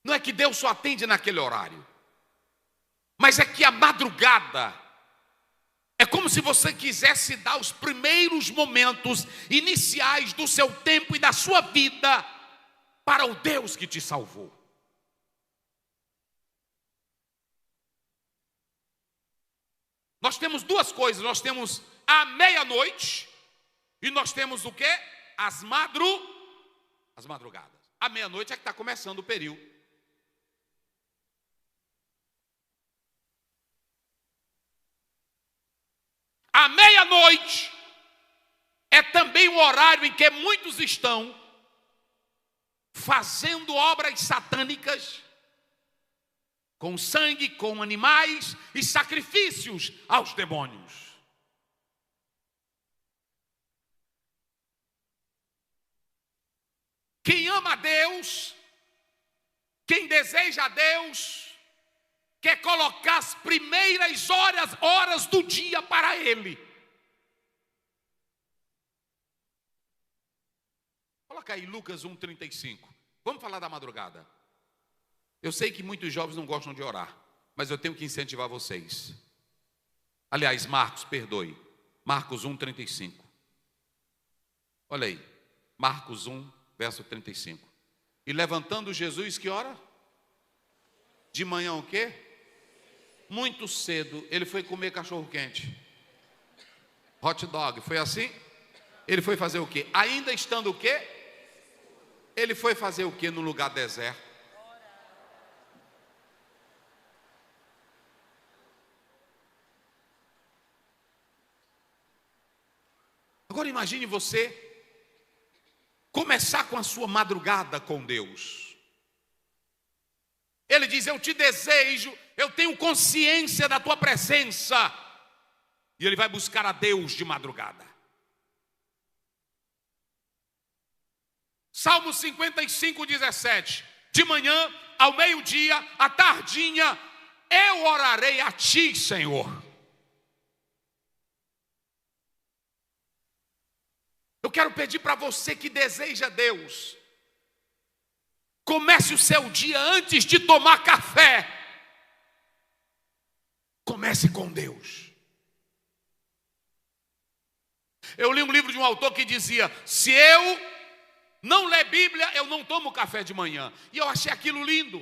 Não é que Deus só atende naquele horário. Mas é que a madrugada é como se você quisesse dar os primeiros momentos iniciais do seu tempo e da sua vida para o Deus que te salvou. Nós temos duas coisas. Nós temos a meia-noite e nós temos o quê? As madrugadas. A meia-noite é que está começando o período. A meia-noite é também o horário em que muitos estão fazendo obras satânicas, com sangue, com animais e sacrifícios aos demônios. Quem ama a Deus, quem deseja a Deus, quer colocar as primeiras horas do dia para Ele. Coloca aí Lucas 1,35. Vamos falar da madrugada. Eu sei que muitos jovens não gostam de orar, mas eu tenho que incentivar vocês. Aliás, Marcos 1,35. Olha aí, Marcos 1, verso 35. E levantando Jesus, que hora? De manhã o quê? Muito cedo, ele foi comer cachorro-quente. Hot dog, foi assim? Ele foi fazer o quê? Ainda estando o quê? Ele foi fazer o quê no lugar deserto? Agora imagine você começar com a sua madrugada com Deus. Ele diz, eu te desejo, eu tenho consciência da tua presença. E ele vai buscar a Deus de madrugada. Salmo 55:17. De manhã, ao meio-dia, à tardinha, eu orarei a ti, Senhor. Eu quero pedir para você que deseja Deus, comece o seu dia antes de tomar café. Comece com Deus. Eu li um livro de um autor que dizia, se eu não ler Bíblia, eu não tomo café de manhã. E eu achei aquilo lindo.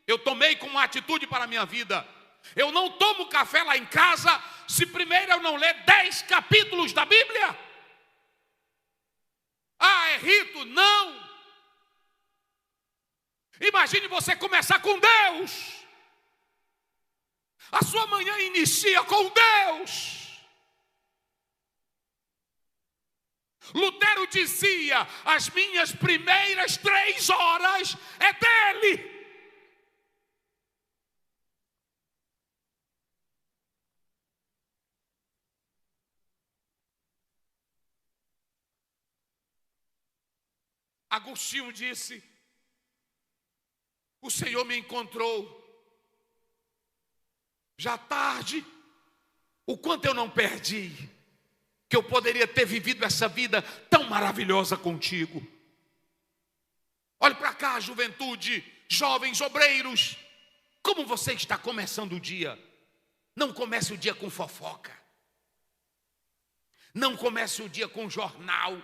Eu tomei como uma atitude para a minha vida. Eu não tomo café lá em casa, se primeiro eu não ler 10 capítulos da Bíblia. Ah, é rito? Não. Imagine você começar com Deus. A sua manhã inicia com Deus. Lutero dizia, as minhas primeiras 3 horas é dele. Agostinho disse, o Senhor me encontrou já tarde, o quanto eu não perdi, que eu poderia ter vivido essa vida tão maravilhosa contigo. Olhe para cá, juventude, jovens, obreiros, como você está começando o dia? Não comece o dia com fofoca. Não comece o dia com jornal.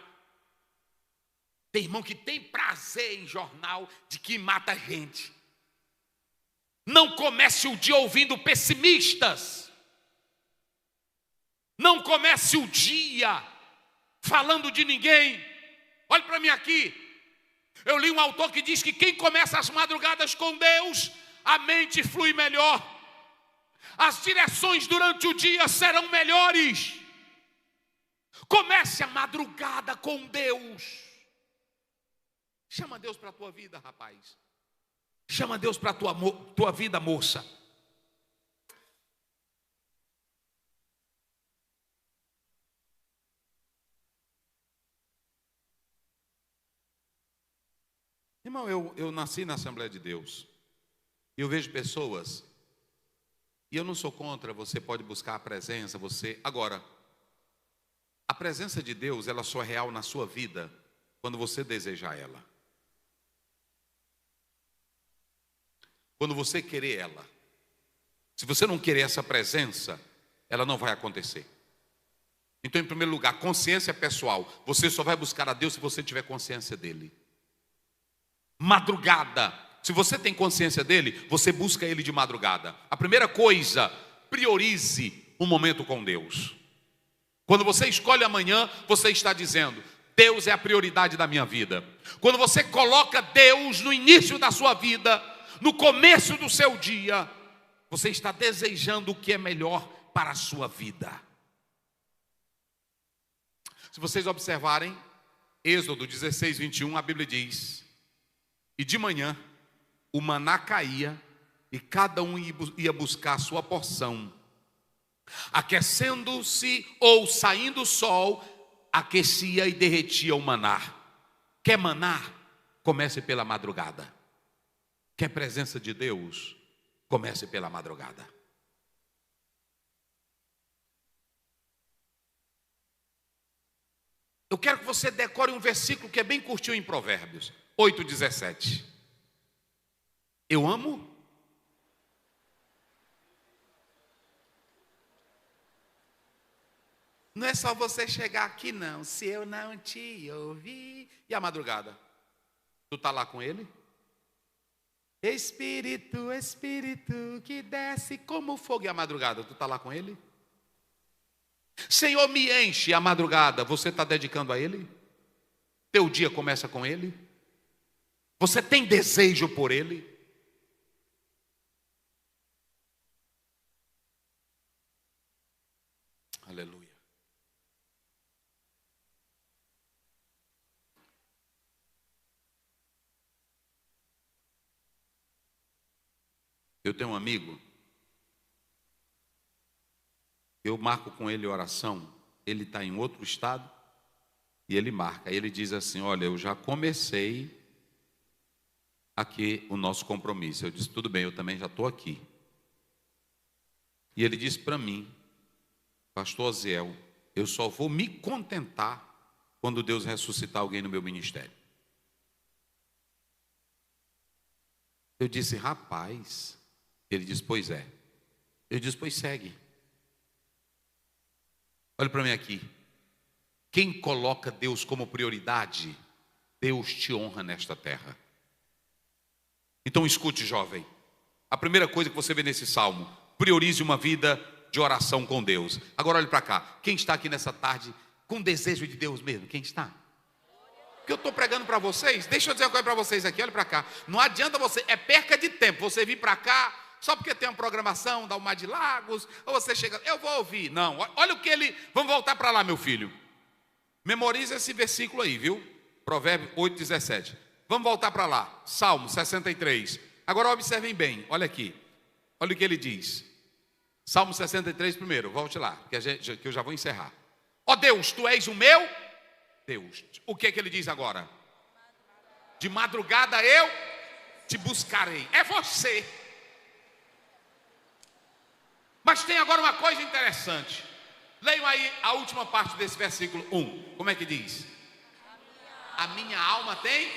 Tem irmão que tem prazer em jornal de que mata gente. Não comece o dia ouvindo pessimistas. Não comece o dia falando de ninguém. Olhe para mim aqui. Eu li um autor que diz que quem começa as madrugadas com Deus, a mente flui melhor. As direções durante o dia serão melhores. Comece a madrugada com Deus. Chama Deus para a tua vida, rapaz. Chama Deus para a tua vida, moça. Irmão, eu nasci na Assembleia de Deus. E eu vejo pessoas, e eu não sou contra, você pode buscar a presença, Agora, a presença de Deus, ela só é real na sua vida quando você desejar ela. Quando você querer ela. Se você não querer essa presença, ela não vai acontecer. Então, em primeiro lugar, consciência pessoal. Você só vai buscar a Deus se você tiver consciência dele. Madrugada. Se você tem consciência dele, você busca ele de madrugada. A primeira coisa, priorize um momento com Deus. Quando você escolhe amanhã, você está dizendo: Deus é a prioridade da minha vida. Quando você coloca Deus no início da sua vida, no começo do seu dia, você está desejando o que é melhor para a sua vida. Se vocês observarem, Êxodo 16, 21, a Bíblia diz: e de manhã o maná caía e cada um ia buscar a sua porção. Aquecendo-se ou saindo o sol, aquecia e derretia o maná. Quer maná? Comece pela madrugada. Quer presença de Deus? Comece pela madrugada. Eu quero que você decore um versículo que é bem curtinho em Provérbios 8:17. Eu amo. Não é só você chegar aqui não. Se eu não te ouvir. E a madrugada? Tu está lá com ele? Espírito, Espírito que desce como fogo. E a madrugada? Tu está lá com ele? Senhor, me enche. A madrugada, você está dedicando a ele? Teu dia começa com ele? Você tem desejo por ele? Aleluia. Eu tenho um amigo, eu marco com ele oração, ele está em outro estado, e ele marca, ele diz assim: olha, eu já comecei aqui o nosso compromisso. Eu disse: tudo bem, eu também já estou aqui. E ele disse para mim: pastor Oziel, eu só vou me contentar quando Deus ressuscitar alguém no meu ministério. Eu disse: rapaz. Ele disse: pois é. Eu disse: pois segue. Olha para mim aqui. Quem coloca Deus como prioridade, Deus te honra nesta terra. Então escute, jovem. A primeira coisa que você vê nesse salmo: priorize uma vida de oração com Deus. Agora olhe para cá. Quem está aqui nessa tarde com desejo de Deus mesmo? Quem está? Porque eu estou pregando para vocês. Deixa eu dizer uma coisa para vocês aqui. Olha para cá. Não adianta você, é perca de tempo você vir para cá só porque tem uma programação da Mar de Lagos, ou você chega, eu vou ouvir. Não, olha o que ele... Vamos voltar para lá, meu filho. Memoriza esse versículo aí, viu? Provérbios 8:17. Vamos voltar para lá. Salmo 63. Agora observem bem, olha aqui. Olha o que ele diz. Salmo 63 primeiro, volte lá, que eu já vou encerrar. Ó Deus, tu és o meu Deus. O que é que ele diz agora? De madrugada eu te buscarei. É você. Mas tem agora uma coisa interessante. Leiam aí a última parte desse versículo 1. Como é que diz? A minha alma tem.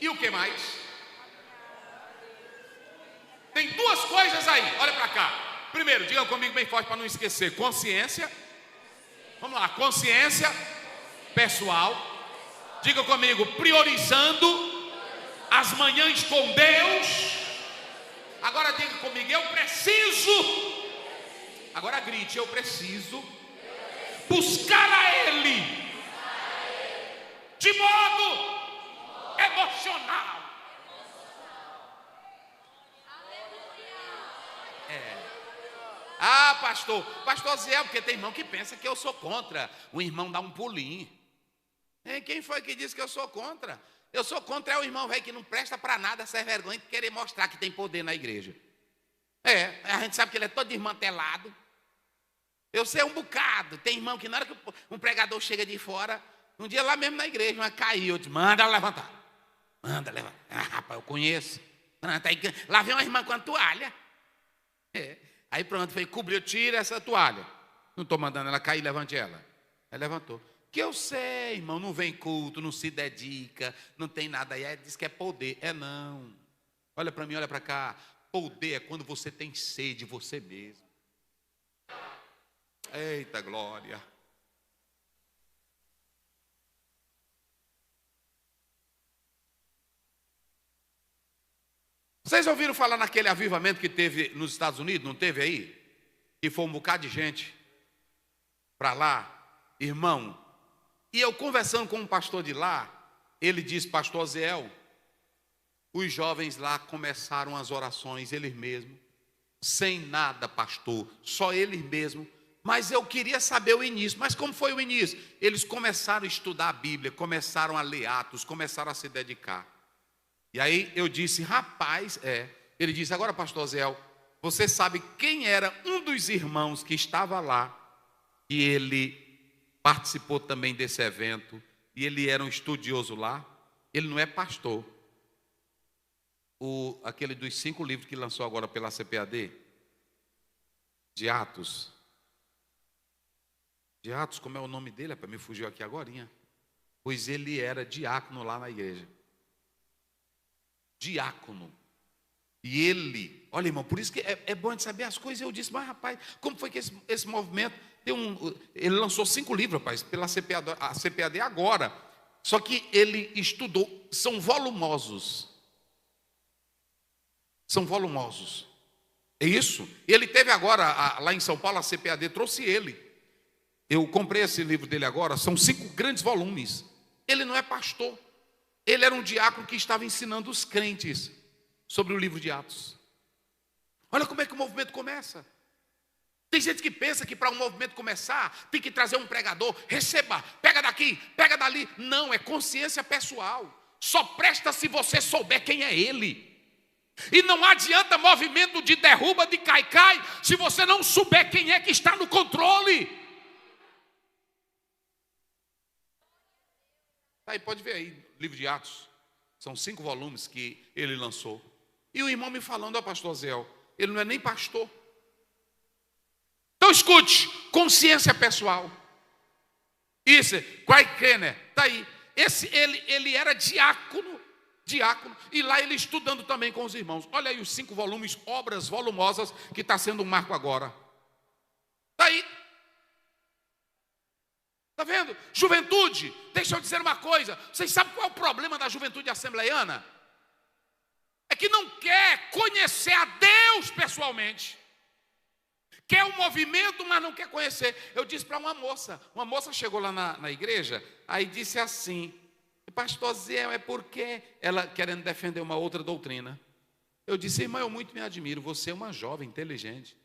E o que mais? Tem duas coisas aí. Olha para cá. Primeiro, digam comigo bem forte para não esquecer. Consciência. Vamos lá. Consciência pessoal. Diga comigo. Priorizando as manhãs com Deus. Agora diga comigo, eu preciso Agora grite: eu preciso buscar a Ele de modo emocional. Ah, pastor Zé, porque tem irmão que pensa que eu sou contra. O irmão dá um pulinho. Quem foi que disse que eu sou contra? Eu sou contra o irmão velho que não presta para nada, sem vergonha de querer mostrar que tem poder na igreja. A gente sabe que ele é todo desmantelado. Eu sei um bocado. Tem irmão que na hora que um pregador chega de fora, um dia lá mesmo na igreja, mas caiu, eu disse: manda levantar. Manda levantar. Ah, rapaz, eu conheço. Lá vem uma irmã com a toalha. Aí pronto, foi, cobriu, tira essa toalha. Não estou mandando ela cair, levante ela. Aí levantou. Que eu sei, irmão, não vem culto, não se dedica, não tem nada aí. Diz que é poder. Não. Olha para mim, olha para cá. Poder é quando você tem sede de você mesmo. Eita glória. Vocês ouviram falar naquele avivamento que teve nos Estados Unidos? Não teve aí? Que foi um bocado de gente para lá, irmão. E eu conversando com um pastor de lá, ele disse: pastor Zéel, os jovens lá começaram as orações eles mesmos, sem nada, pastor, só eles mesmos. Mas eu queria saber o início. Mas como foi o início? Eles começaram a estudar a Bíblia, começaram a ler Atos, começaram a se dedicar. E aí eu disse: rapaz, Ele disse: agora, pastor Zéel, você sabe quem era um dos irmãos que estava lá, e ele participou também desse evento, e ele era um estudioso lá? Ele não é pastor. Aquele dos 5 livros que lançou agora pela CPAD, de Atos. De Atos, como é o nome dele? Me fugiu aqui agorinha. Pois ele era diácono lá na igreja. Diácono. E ele, olha, irmão, por isso que é bom de saber as coisas. Eu disse: mas rapaz, como foi que esse movimento ele lançou 5 livros, rapaz, pela CPAD agora. Só que ele estudou, são volumosos. São volumosos. É isso. Ele teve agora, lá em São Paulo, a CPAD trouxe ele. Eu comprei esse livro dele agora, são 5 grandes volumes. Ele não é pastor. Ele era um diácono que estava ensinando os crentes sobre o livro de Atos. Olha como é que o movimento começa. Tem gente que pensa que para um movimento começar, tem que trazer um pregador, receba, pega daqui, pega dali. Não, é consciência pessoal. Só presta se você souber quem é ele. E não adianta movimento de derruba, de cai-cai, se você não souber quem é que está no controle. Aí pode ver aí, livro de Atos. São 5 volumes que ele lançou. E o irmão me falando: ó, pastor Zéel, ele não é nem pastor. Então escute, consciência pessoal. Isso, Craig Kenner, está aí. Ele era diácono, e lá ele estudando também com os irmãos. Olha aí os 5 volumes, obras volumosas, que está sendo um marco agora. Está aí. Está vendo? Juventude, deixa eu dizer uma coisa. Vocês sabem qual é o problema da juventude assembleiana? É que não quer conhecer a Deus pessoalmente. Quer um movimento, mas não quer conhecer. Eu disse para uma moça chegou lá na igreja, aí disse assim: pastor Zé, é porque ela querendo defender uma outra doutrina. Eu disse: irmã, eu muito me admiro, você é uma jovem inteligente.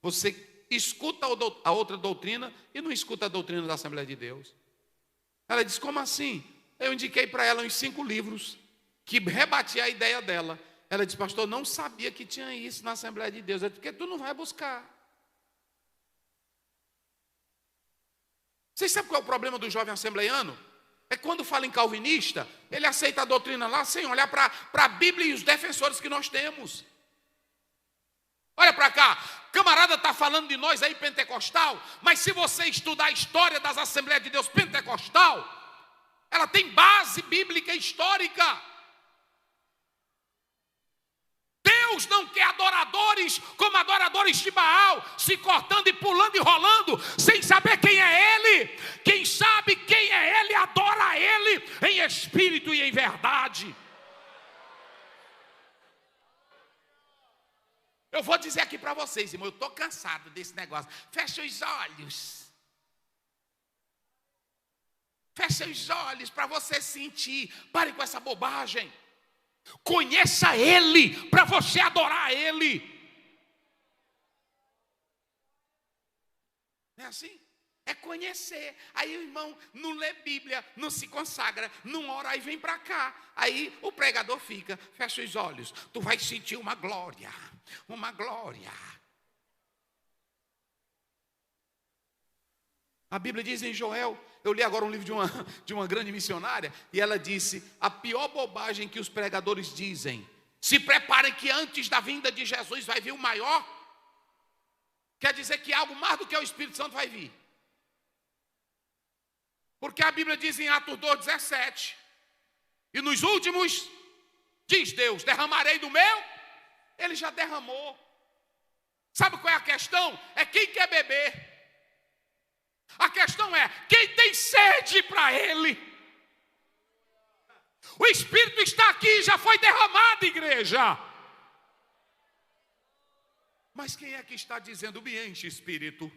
Você escuta a outra doutrina e não escuta a doutrina da Assembleia de Deus. Ela disse: como assim? Eu indiquei para ela uns 5 livros que rebatia a ideia dela. Ela disse: pastor, não sabia que tinha isso na Assembleia de Deus. Eu disse: porque tu não vai buscar. Vocês sabem qual é o problema do jovem assembleiano? É quando fala em calvinista, ele aceita a doutrina lá sem olhar para a Bíblia e os defensores que nós temos. Olha para cá, camarada está falando de nós aí pentecostal, mas se você estudar a história das Assembleias de Deus pentecostal, ela tem base bíblica histórica. Deus não quer adoradores como adoradores de Baal, se cortando e pulando e rolando, sem saber quem é Ele. Quem sabe quem é Ele, adora Ele em espírito e em verdade. Eu vou dizer aqui para vocês, irmão, eu estou cansado desse negócio. Fecha os olhos. Fecha os olhos para você sentir. Pare com essa bobagem. Conheça Ele para você adorar Ele. Não é assim? É conhecer. Aí o irmão não lê Bíblia, não se consagra, não ora e vem para cá. Aí o pregador fica, fecha os olhos. Tu vai sentir uma glória, uma glória. A Bíblia diz em Joel, eu li agora um livro de uma grande missionária, e ela disse, a pior bobagem que os pregadores dizem, se preparem que antes da vinda de Jesus vai vir o maior, quer dizer que algo mais do que o Espírito Santo vai vir. Porque a Bíblia diz em Atos 2,17, e nos últimos, diz Deus, derramarei do meu, Ele já derramou. Sabe qual é a questão? É quem quer beber. A questão é, quem tem sede para Ele? O Espírito está aqui, já foi derramado, igreja. Mas quem é que está dizendo, me enche, Espírito?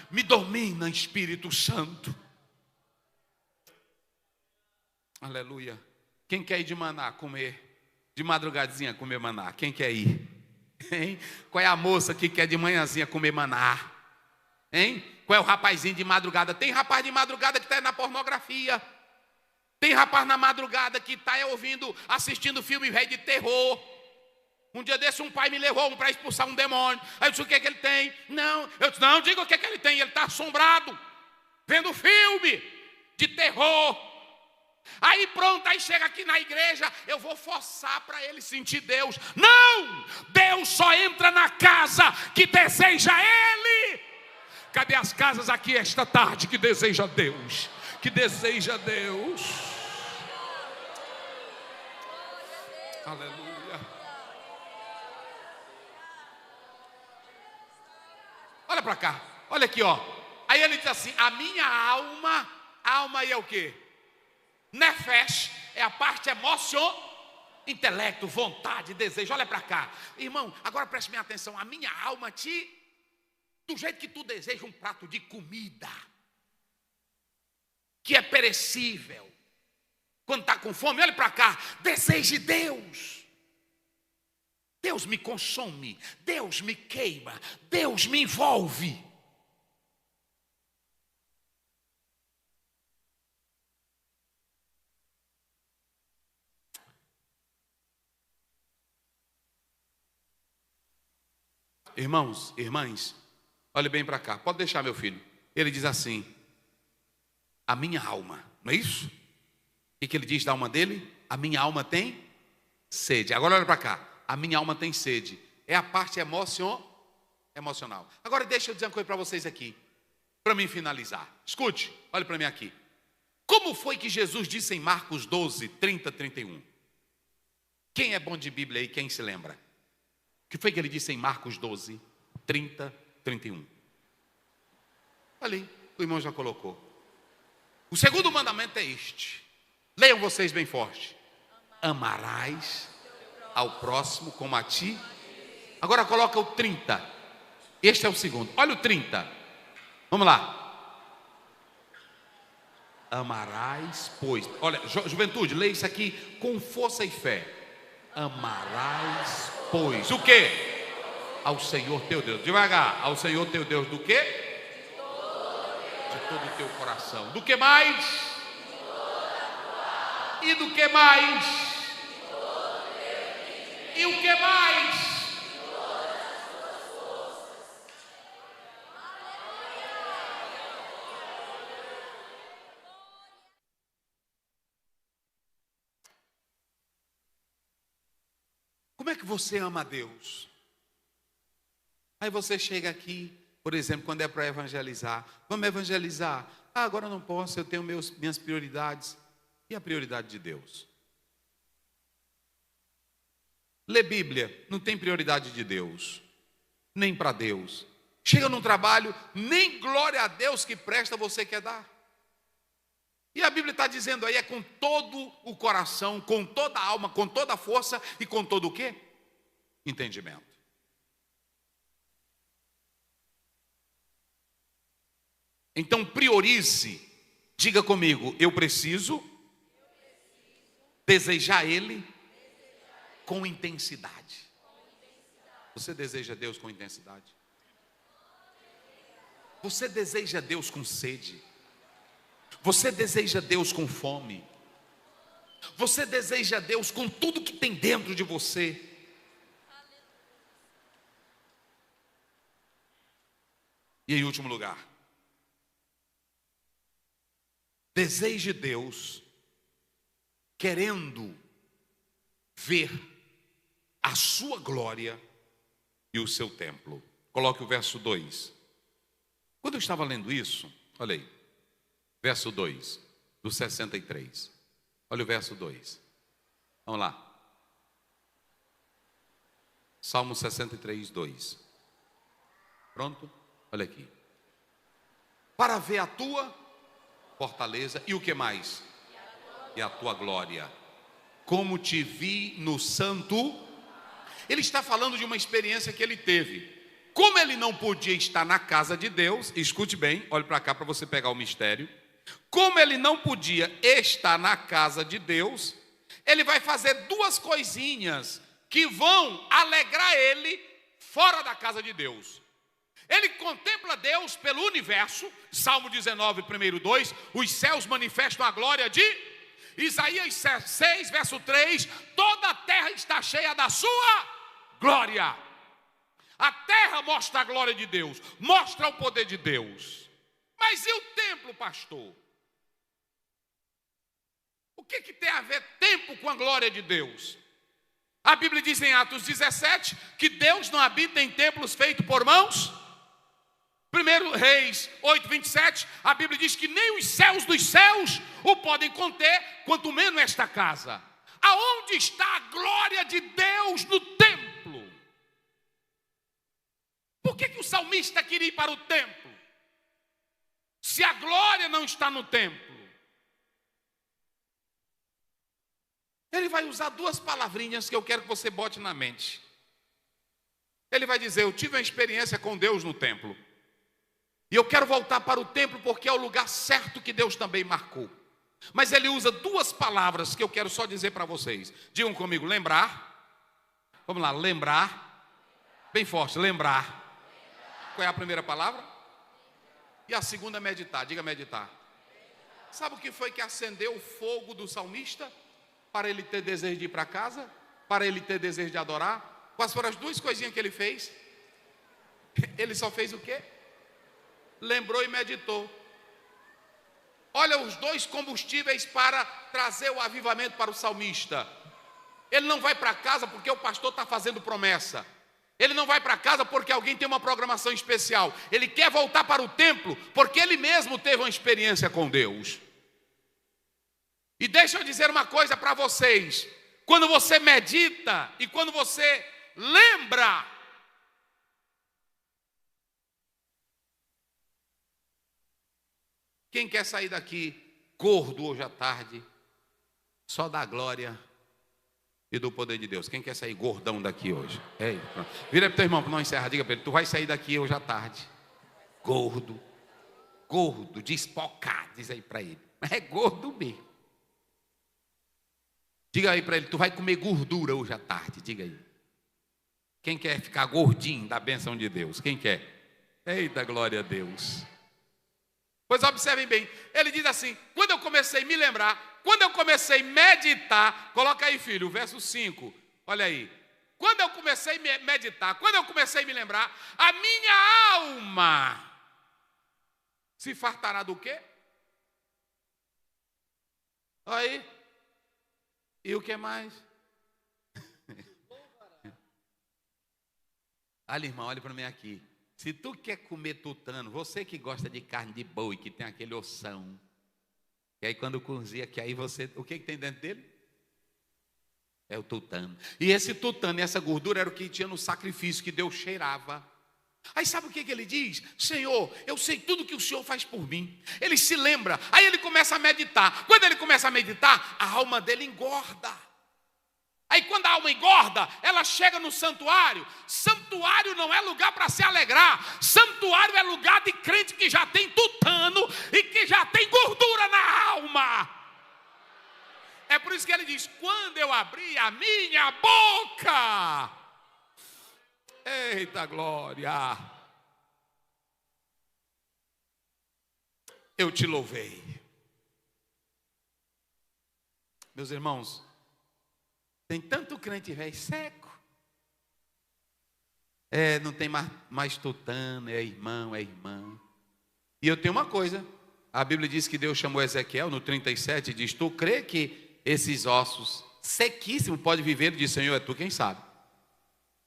Me domina, Espírito Santo. Aleluia. Quem quer ir de maná comer? De madrugadinha comer maná? Quem quer ir? Hein? Qual é a moça que quer de manhãzinha comer maná? Hein? Qual é o rapazinho de madrugada? Tem rapaz de madrugada que está na pornografia. Tem rapaz na madrugada que está assistindo filme velho de terror. Um dia desse um pai me levou para expulsar um demônio. Aí eu disse, o que é que ele tem? Não, eu disse, não, diga o que é que ele tem. Ele está assombrado, vendo filme de terror. Aí pronto, aí chega aqui na igreja, eu vou forçar para ele sentir Deus. Não! Deus só entra na casa que deseja Ele. Cadê as casas aqui esta tarde que deseja Deus? Que deseja Deus. Aleluia. Olha para cá, olha aqui, ó. Aí ele diz assim, a minha alma aí é o quê? Nefesh é a parte emocional, intelecto, vontade, desejo. Olha para cá, irmão, agora preste minha atenção. A minha alma do jeito que tu deseja um prato de comida que é perecível, quando está com fome, olha para cá, deseje Deus. Deus me consome, Deus me queima, Deus me envolve. Irmãos, irmãs, olhe bem para cá, pode deixar, meu filho. Ele diz assim, a minha alma, não é isso? O que ele diz da alma dele? A minha alma tem sede. Agora olha para cá, a minha alma tem sede. É a parte emocional. Agora deixa eu dizer uma coisa para vocês aqui, para mim finalizar. Escute, olhe para mim aqui. Como foi que Jesus disse em Marcos 12, 30, 31? Quem é bom de Bíblia aí, quem se lembra? O que foi que ele disse em Marcos 12, 30, 31? Ali, o irmão já colocou. O segundo mandamento é este. Leiam vocês bem forte. Amarás ao próximo como a ti. Agora coloca o 30. Este é o segundo. Olha o 30. Vamos lá. Amarás, pois. Olha, juventude, leia isso aqui com força e fé. Amarás, pois, o quê? Ao Senhor teu Deus. Devagar. Ao Senhor teu Deus do quê? De todo o teu coração. Do que mais? E do que mais? E o que mais? Como é que você ama a Deus? Aí você chega aqui, por exemplo, quando é para evangelizar. Vamos evangelizar. Ah, agora eu não posso, eu tenho minhas prioridades. E a prioridade de Deus? Lê Bíblia, não tem prioridade de Deus. Nem para Deus. Chega num trabalho, nem glória a Deus que presta você quer dar. E a Bíblia está dizendo aí, é com todo o coração, com toda a alma, com toda a força e com todo o quê? Entendimento. Então priorize. Diga comigo, eu preciso desejar Ele com intensidade. Você deseja Deus com intensidade? Você deseja Deus com sede? Você deseja Deus com fome? Você deseja Deus com tudo que tem dentro de você? E em último lugar, deseje Deus querendo ver a sua glória e o seu templo. Coloque o verso 2. Quando eu estava lendo isso, olha aí, verso 2, do 63. Olha o verso 2. Vamos lá. Salmo 63, 2. Pronto? Olha aqui. Para ver a tua fortaleza e o que mais? E a tua glória. Como te vi no santo. Ele está falando de uma experiência que ele teve. Como ele não podia estar na casa de Deus, escute bem, olhe para cá para você pegar o mistério. Como ele não podia estar na casa de Deus, ele vai fazer duas coisinhas que vão alegrar ele fora da casa de Deus. Ele contempla Deus pelo universo, Salmo 19, primeiro 2, os céus manifestam a glória de Isaías 6, verso 3, toda a terra está cheia da sua glória. A terra mostra a glória de Deus, mostra o poder de Deus. Mas e o templo, pastor? O que tem a ver templo com a glória de Deus? A Bíblia diz em Atos 17 que Deus não habita em templos feitos por mãos. 1 Reis 8, 27, a Bíblia diz que nem os céus dos céus o podem conter, quanto menos esta casa. Aonde está a glória de Deus no templo? Por que o salmista queria ir para o templo? Se a glória não está no templo. Ele vai usar duas palavrinhas que eu quero que você bote na mente. Ele vai dizer, eu tive uma experiência com Deus no templo. E eu quero voltar para o templo porque é o lugar certo que Deus também marcou. Mas ele usa duas palavras que eu quero só dizer para vocês. Digam comigo, lembrar. Vamos lá, lembrar. Bem forte, lembrar. Qual é a primeira palavra? E a segunda, meditar. Diga meditar. Sabe o que foi que acendeu o fogo do salmista? Para ele ter desejo de ir para casa? Para ele ter desejo de adorar? Quais foram as duas coisinhas que ele fez? Ele só fez o quê? Lembrou e meditou. Olha os dois combustíveis para trazer o avivamento para o salmista. Ele não vai para casa porque o pastor está fazendo promessa. Ele não vai para casa porque alguém tem uma programação especial. Ele quer voltar para o templo porque ele mesmo teve uma experiência com Deus. E deixa eu dizer uma coisa para vocês. Quando você medita e quando você lembra, quem quer sair daqui gordo hoje à tarde, só da glória e do poder de Deus? Quem quer sair gordão daqui hoje? Ei, vira para o teu irmão para não encerrar, diga para ele, tu vai sair daqui hoje à tarde, gordo, despocado, diz aí para ele, mas é gordo mesmo. Diga aí para ele, tu vai comer gordura hoje à tarde, diga aí. Quem quer ficar gordinho da bênção de Deus? Quem quer? Eita, glória a Deus. Pois observem bem, ele diz assim, quando eu comecei a me lembrar, quando eu comecei a meditar, coloca aí filho, o verso 5, olha aí. Quando eu comecei a meditar, quando eu comecei a me lembrar, a minha alma se fartará do quê? Aí, e o que mais? Olha irmão, olha para mim aqui. Se tu quer comer tutano, você que gosta de carne de boi, que tem aquele ossão, e aí quando cozinha, que aí você, o que tem dentro dele? É o tutano. E esse tutano, essa gordura era o que tinha no sacrifício que Deus cheirava. Aí sabe o que ele diz? Senhor, eu sei tudo que o Senhor faz por mim. Ele se lembra, aí ele começa a meditar. Quando ele começa a meditar, a alma dele engorda. Aí quando a alma engorda, ela chega no santuário. Santuário não é lugar para se alegrar. Santuário é lugar de crente que já tem tutano e que já tem gordura na alma. É por isso que ele diz: quando eu abri a minha boca. Eita glória! Eu te louvei. Meus irmãos, tem tanto crente velho seco. Não tem mais tutano, é irmão, é irmã. E eu tenho uma coisa. A Bíblia diz que Deus chamou Ezequiel no 37 e diz: tu crê que esses ossos sequíssimos podem viver? Ele disse: Senhor, é tu quem sabe.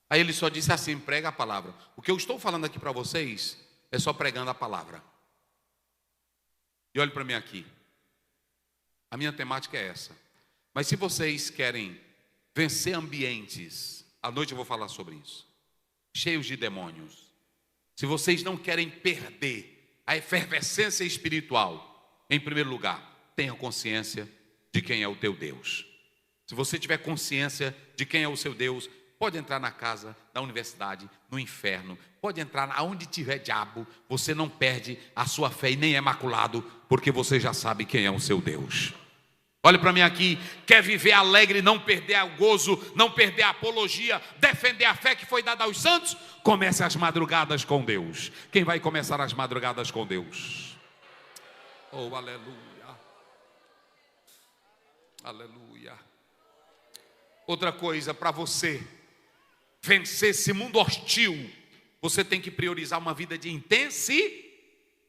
Aí ele só disse assim: prega a palavra. O que eu estou falando aqui para vocês é só pregando a palavra. E olhe para mim aqui. A minha temática é essa. Mas se vocês querem vencer ambientes, à noite eu vou falar sobre isso, cheios de demônios. Se vocês não querem perder a efervescência espiritual, em primeiro lugar, tenha consciência de quem é o teu Deus. Se você tiver consciência de quem é o seu Deus, pode entrar na casa, da universidade, no inferno, pode entrar aonde tiver diabo, você não perde a sua fé e nem é maculado, porque você já sabe quem é o seu Deus. Olhe para mim aqui, quer viver alegre, não perder o gozo, não perder a apologia, defender a fé que foi dada aos santos? Comece as madrugadas com Deus. Quem vai começar as madrugadas com Deus? Oh, aleluia. Aleluia. Outra coisa, para você vencer esse mundo hostil, você tem que priorizar uma vida de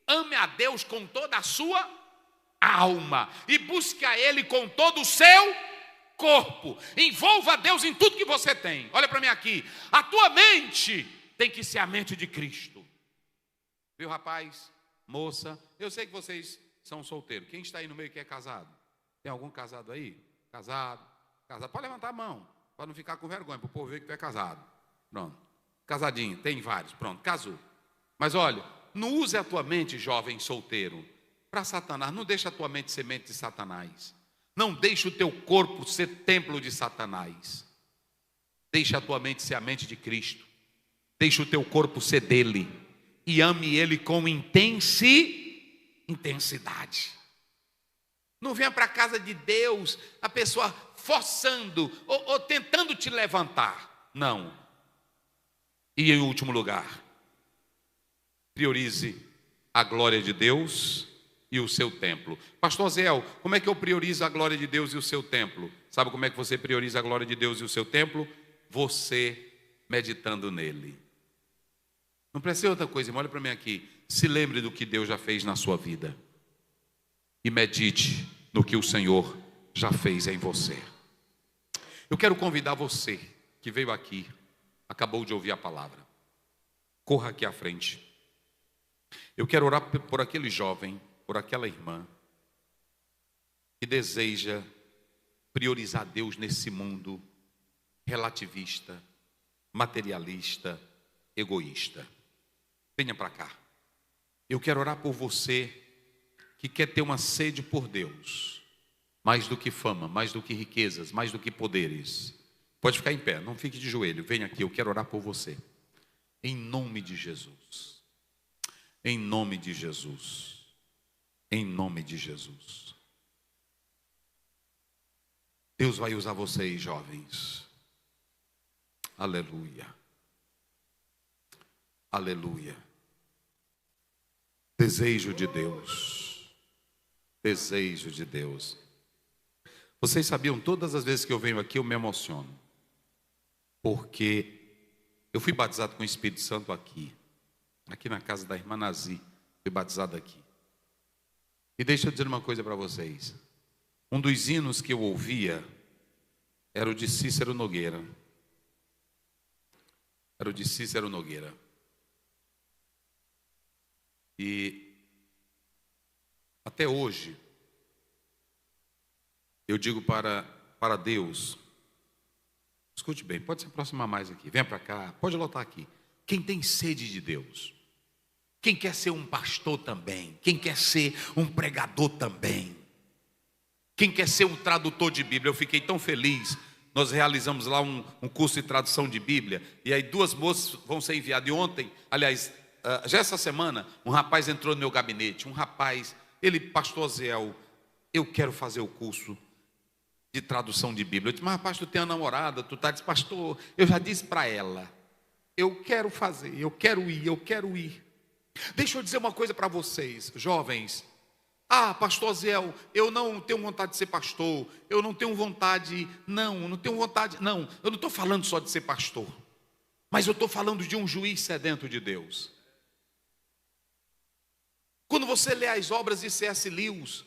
ame a Deus com toda a sua alma e busque a Ele com todo o seu corpo. Envolva Deus em tudo que você tem. Olha para mim aqui, a tua mente tem que ser a mente de Cristo. Viu, rapaz, moça, eu sei que vocês são solteiros. Quem está aí no meio que é casado? Tem algum casado aí? Casado, pode levantar a mão, para não ficar com vergonha, para o povo ver que tu é casado. Pronto, casadinho, tem vários, pronto, casou. Mas olha, não use a tua mente, jovem solteiro, para Satanás. Não deixa a tua mente ser mente de Satanás. Não deixa o teu corpo ser templo de Satanás. Deixa a tua mente ser a mente de Cristo. Deixa o teu corpo ser dele. E ame ele com intensidade. Não venha para a casa de Deus a pessoa forçando ou tentando te levantar. Não. E em último lugar, priorize a glória de Deus e o seu templo. Pastor Zéu, como é que eu priorizo a glória de Deus e o seu templo? Sabe como é que você prioriza a glória de Deus e o seu templo? Você meditando nele. Não precisa ser outra coisa, irmão. Olha para mim aqui. Se lembre do que Deus já fez na sua vida e medite no que o Senhor já fez em você. Eu quero convidar você que veio aqui, acabou de ouvir a palavra, corra aqui à frente. Eu quero orar por aquele jovem, por aquela irmã que deseja priorizar Deus nesse mundo relativista, materialista, egoísta. Venha para cá. Eu quero orar por você que quer ter uma sede por Deus, mais do que fama, mais do que riquezas, mais do que poderes. Pode ficar em pé, não fique de joelho. Venha aqui, eu quero orar por você. Em nome de Jesus. Em nome de Jesus. Em nome de Jesus. Deus vai usar vocês, jovens. Aleluia. Aleluia. Desejo de Deus. Desejo de Deus. Vocês sabiam, todas as vezes que eu venho aqui eu me emociono. Porque eu fui batizado com o Espírito Santo aqui na casa da irmã Nazi. Fui batizado aqui. E deixa eu dizer uma coisa para vocês. Um dos hinos que eu ouvia era o de Cícero Nogueira. Era o de Cícero Nogueira. E até hoje, eu digo para Deus, escute bem, pode se aproximar mais aqui, venha para cá, pode lotar aqui. Quem tem sede de Deus, quem quer ser um pastor também, quem quer ser um pregador também, quem quer ser um tradutor de Bíblia. Eu fiquei tão feliz nós realizamos lá um curso de tradução de Bíblia, e aí 2 moças vão ser enviadas. E ontem, aliás, já essa semana, um rapaz entrou no meu gabinete, ele, pastor Zéu, eu quero fazer o curso de tradução de Bíblia. Eu disse, mas rapaz, tu tem uma namorada, tu está, disse, pastor, eu já disse para ela, eu quero fazer, eu quero ir. Deixa eu dizer uma coisa para vocês, jovens. Pastor Zéu, eu não tenho vontade de ser pastor, eu não tenho vontade, não, eu não estou falando só de ser pastor, mas eu estou falando de um juiz sedento de Deus. Quando você lê as obras de C.S. Lewis,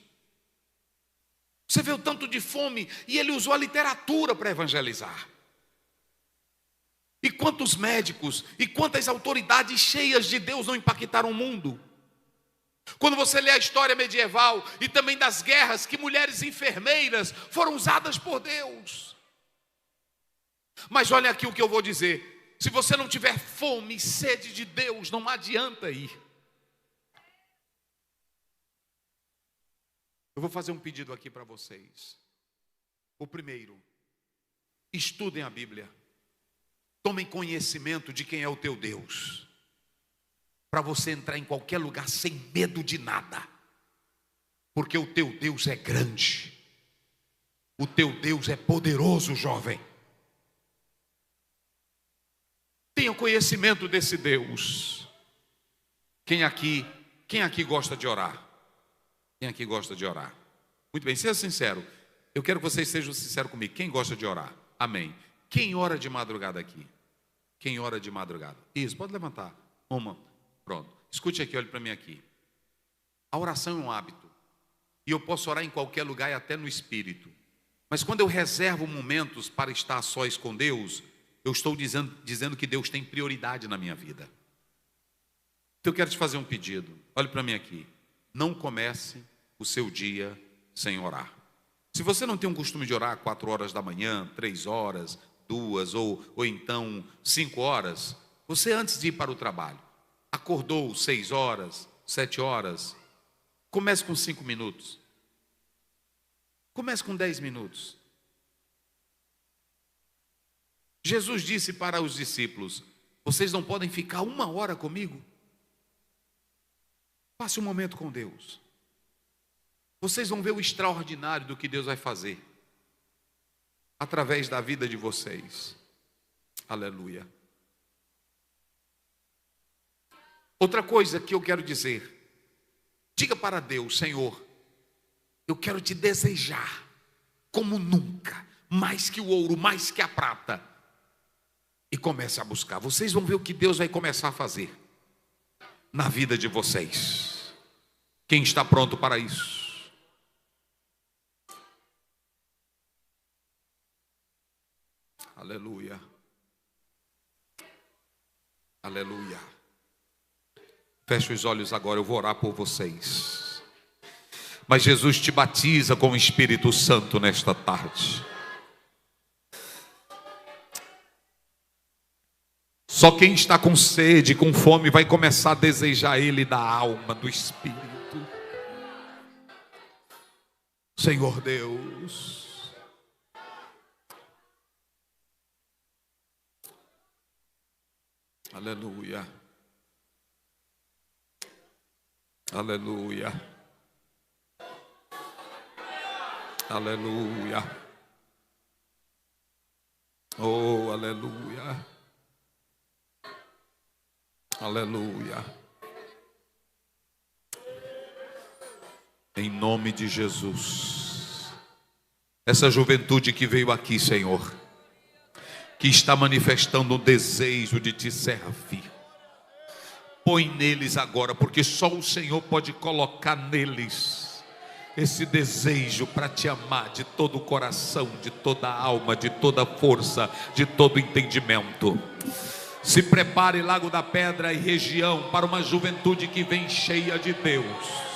você vê o tanto de fome, e ele usou a literatura para evangelizar. E quantos médicos e quantas autoridades cheias de Deus não impactaram o mundo? Quando você lê a história medieval e também das guerras, que mulheres enfermeiras foram usadas por Deus. Mas olha aqui o que eu vou dizer: se você não tiver fome e sede de Deus, não adianta ir. Eu vou fazer um pedido aqui para vocês. O primeiro, estudem a Bíblia. Tomem conhecimento de quem é o teu Deus, para você entrar em qualquer lugar sem medo de nada, porque o teu Deus é grande, o teu Deus é poderoso, jovem. Tenha conhecimento desse Deus. Quem aqui gosta de orar? Quem aqui gosta de orar? Muito bem, seja sincero. Eu quero que vocês sejam sinceros comigo. Quem gosta de orar? Amém. Quem ora de madrugada aqui? Quem ora de madrugada? Isso, pode levantar. Uma. Pronto. Escute aqui, olhe para mim aqui. A oração é um hábito. E eu posso orar em qualquer lugar e até no espírito. Mas quando eu reservo momentos para estar a sós com Deus, eu estou dizendo que Deus tem prioridade na minha vida. Então eu quero te fazer um pedido. Olhe para mim aqui. Não comece o seu dia sem orar. Se você não tem um costume de orar 4 horas da manhã, 3 horas, 2 ou então 5 horas, você antes de ir para o trabalho, acordou 6 horas, 7 horas, comece com 5 minutos. Comece com 10 minutos. Jesus disse para os discípulos: vocês não podem ficar 1 hora comigo? Passe um momento com Deus. Vocês vão ver o extraordinário do que Deus vai fazer através da vida de vocês. Aleluia. Outra coisa que eu quero dizer: diga para Deus: Senhor, eu quero te desejar como nunca, mais que o ouro, mais que a prata. E comece a buscar. Vocês vão ver o que Deus vai começar a fazer na vida de vocês. Quem está pronto para isso? Aleluia. Aleluia. Feche os olhos agora, eu vou orar por vocês. Mas Jesus te batiza com o Espírito Santo nesta tarde. Só quem está com sede, com fome, vai começar a desejar Ele da alma, do Espírito. Senhor Deus, aleluia, aleluia, aleluia, oh aleluia, aleluia. Em nome de Jesus, essa juventude que veio aqui, Senhor, que está manifestando um desejo de te servir, põe neles agora, porque só o Senhor pode colocar neles esse desejo para te amar de todo o coração, de toda a alma, de toda a força, de todo o entendimento. Se prepare, Lago da Pedra e região, para uma juventude que vem cheia de Deus,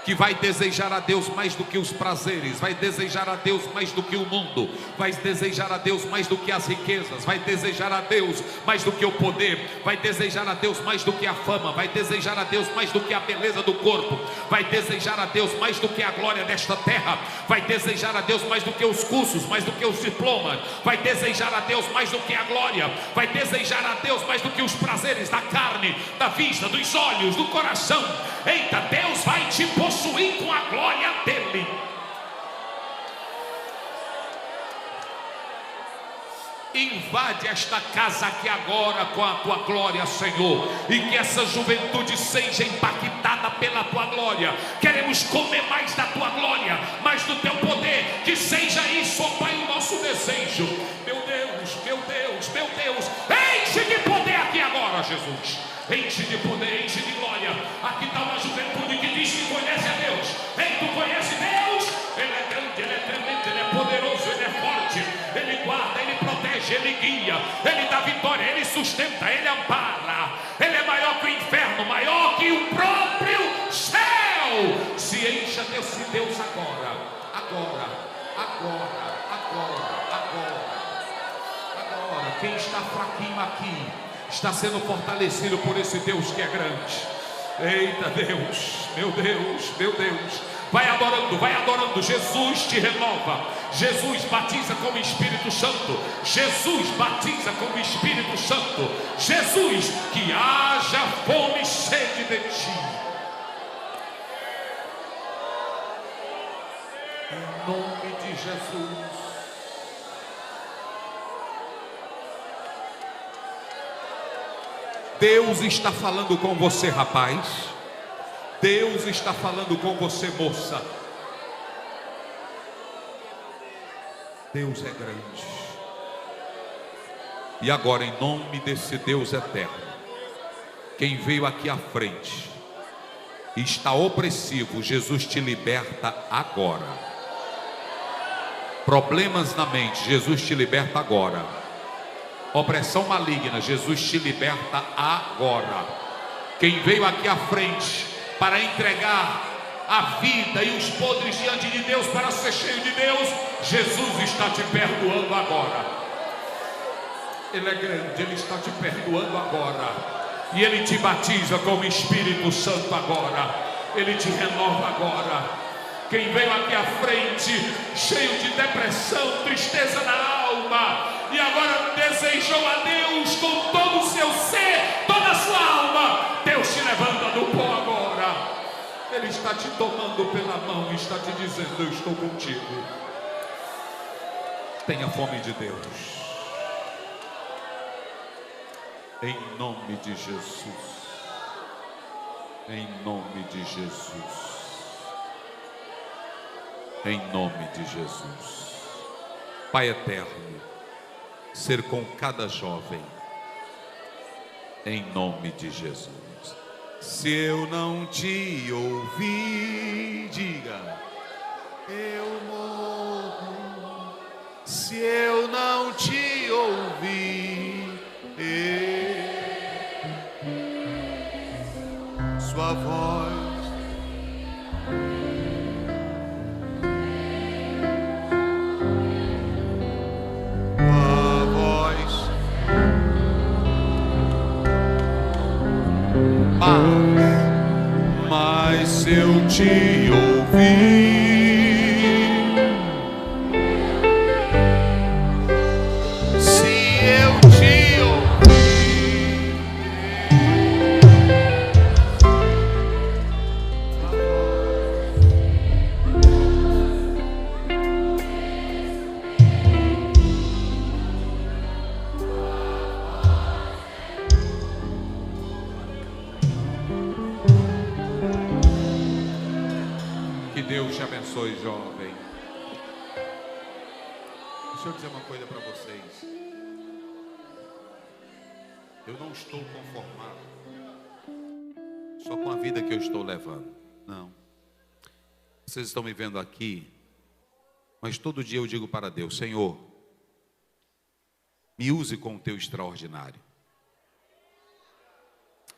que vai desejar a Deus mais do que os prazeres, vai desejar a Deus mais do que o mundo, vai desejar a Deus mais do que as riquezas, vai desejar a Deus mais do que o poder, vai desejar a Deus mais do que a fama, vai desejar a Deus mais do que a beleza do corpo, vai desejar a Deus mais do que a glória desta terra, vai desejar a Deus mais do que os cursos, mais do que os diplomas, vai desejar a Deus mais do que a glória, vai desejar a Deus mais do que os prazeres da carne, da vista, dos olhos, do coração. Eita, Deus vai te possuir com a glória dele. Invade esta casa aqui agora com a tua glória, Senhor, e que essa juventude seja impactada pela tua glória. Queremos comer mais da tua glória, mais do teu poder, que seja isso, ó Pai, o nosso desejo. Meu Deus, meu Deus, meu Deus, enche de poder aqui agora, Jesus. Enche de poder, enche de glória. Aqui está uma juventude que diz que conhece a Deus. Ei, tu conhece Deus? Ele é grande, Ele é tremendo, Ele é poderoso, Ele é forte. Ele guarda, Ele protege, Ele guia, Ele dá vitória, Ele sustenta, Ele ampara. Ele é maior que o inferno, maior que o próprio céu. Se encha desse Deus agora, agora, agora, agora, agora, agora. Quem está fraquinho aqui está sendo fortalecido por esse Deus que é grande. Eita Deus, meu Deus, meu Deus. Vai adorando, vai adorando. Jesus te renova. Jesus batiza com o Espírito Santo. Jesus batiza com o Espírito Santo. Jesus, que haja fome e sede de ti. Em nome de Jesus. Deus está falando com você, rapaz. Deus está falando com você, moça. Deus é grande. E agora, em nome desse Deus eterno, quem veio aqui à frente e está opressivo, Jesus te liberta agora. Problemas na mente, Jesus te liberta agora. Opressão maligna, Jesus te liberta agora. Quem veio aqui à frente para entregar a vida e os podres diante de Deus para ser cheio de Deus, Jesus está te perdoando agora. Ele é grande, Ele está te perdoando agora. E Ele te batiza com o Espírito Santo agora. Ele te renova agora. Quem veio aqui à frente cheio de depressão, tristeza na alma, e agora desejou a Deus com todo o seu ser, toda a sua alma, Deus te levanta do pó agora. Ele está te tomando pela mão e está te dizendo: eu estou contigo. Tenha fome de Deus. Em nome de Jesus. Em nome de Jesus. Em nome de Jesus. Pai eterno, ser com cada jovem, em nome de Jesus. Se eu não te ouvir, diga: eu morro. Se eu não te ouvir, sua voz mas se eu te ouvir, se eu te ouvir, que Deus te abençoe, jovem. Deixa eu dizer uma coisa para vocês. Eu não estou conformado só com a vida que eu estou levando. Não. Vocês estão me vendo aqui, mas todo dia eu digo para Deus: Senhor, me use com o teu extraordinário.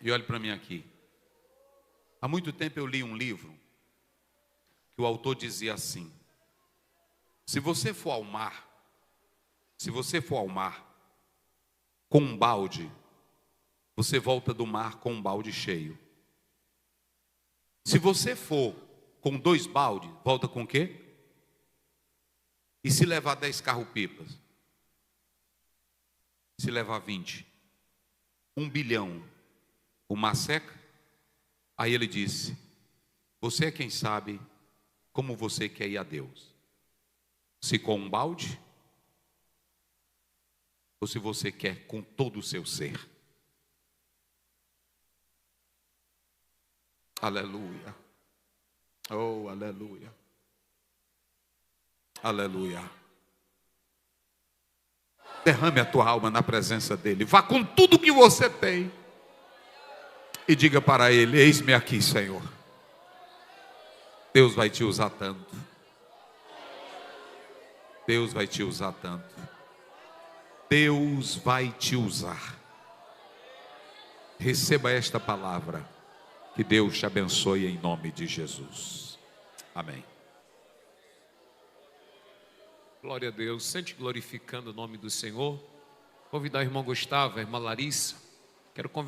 E olhe para mim aqui. Há muito tempo eu li um livro que o autor dizia assim: se você for ao mar com um balde, você volta do mar com um balde cheio. Se você for com 2 baldes, volta com o quê? E se levar 10 carro-pipas? Se levar 20? 1 bilhão, o mar seca? Aí ele disse: você é quem sabe como você quer ir a Deus. Se com um balde, ou se você quer com todo o seu ser. Aleluia. Oh, aleluia. Aleluia. Derrame a tua alma na presença dele. Vá com tudo que você tem e diga para ele: eis-me aqui, Senhor. Deus vai te usar tanto. Deus vai te usar tanto. Deus vai te usar. Receba esta palavra. Que Deus te abençoe em nome de Jesus. Amém. Glória a Deus. Sente glorificando o nome do Senhor. Convidar o irmão Gustavo, a irmã Larissa. Quero convidar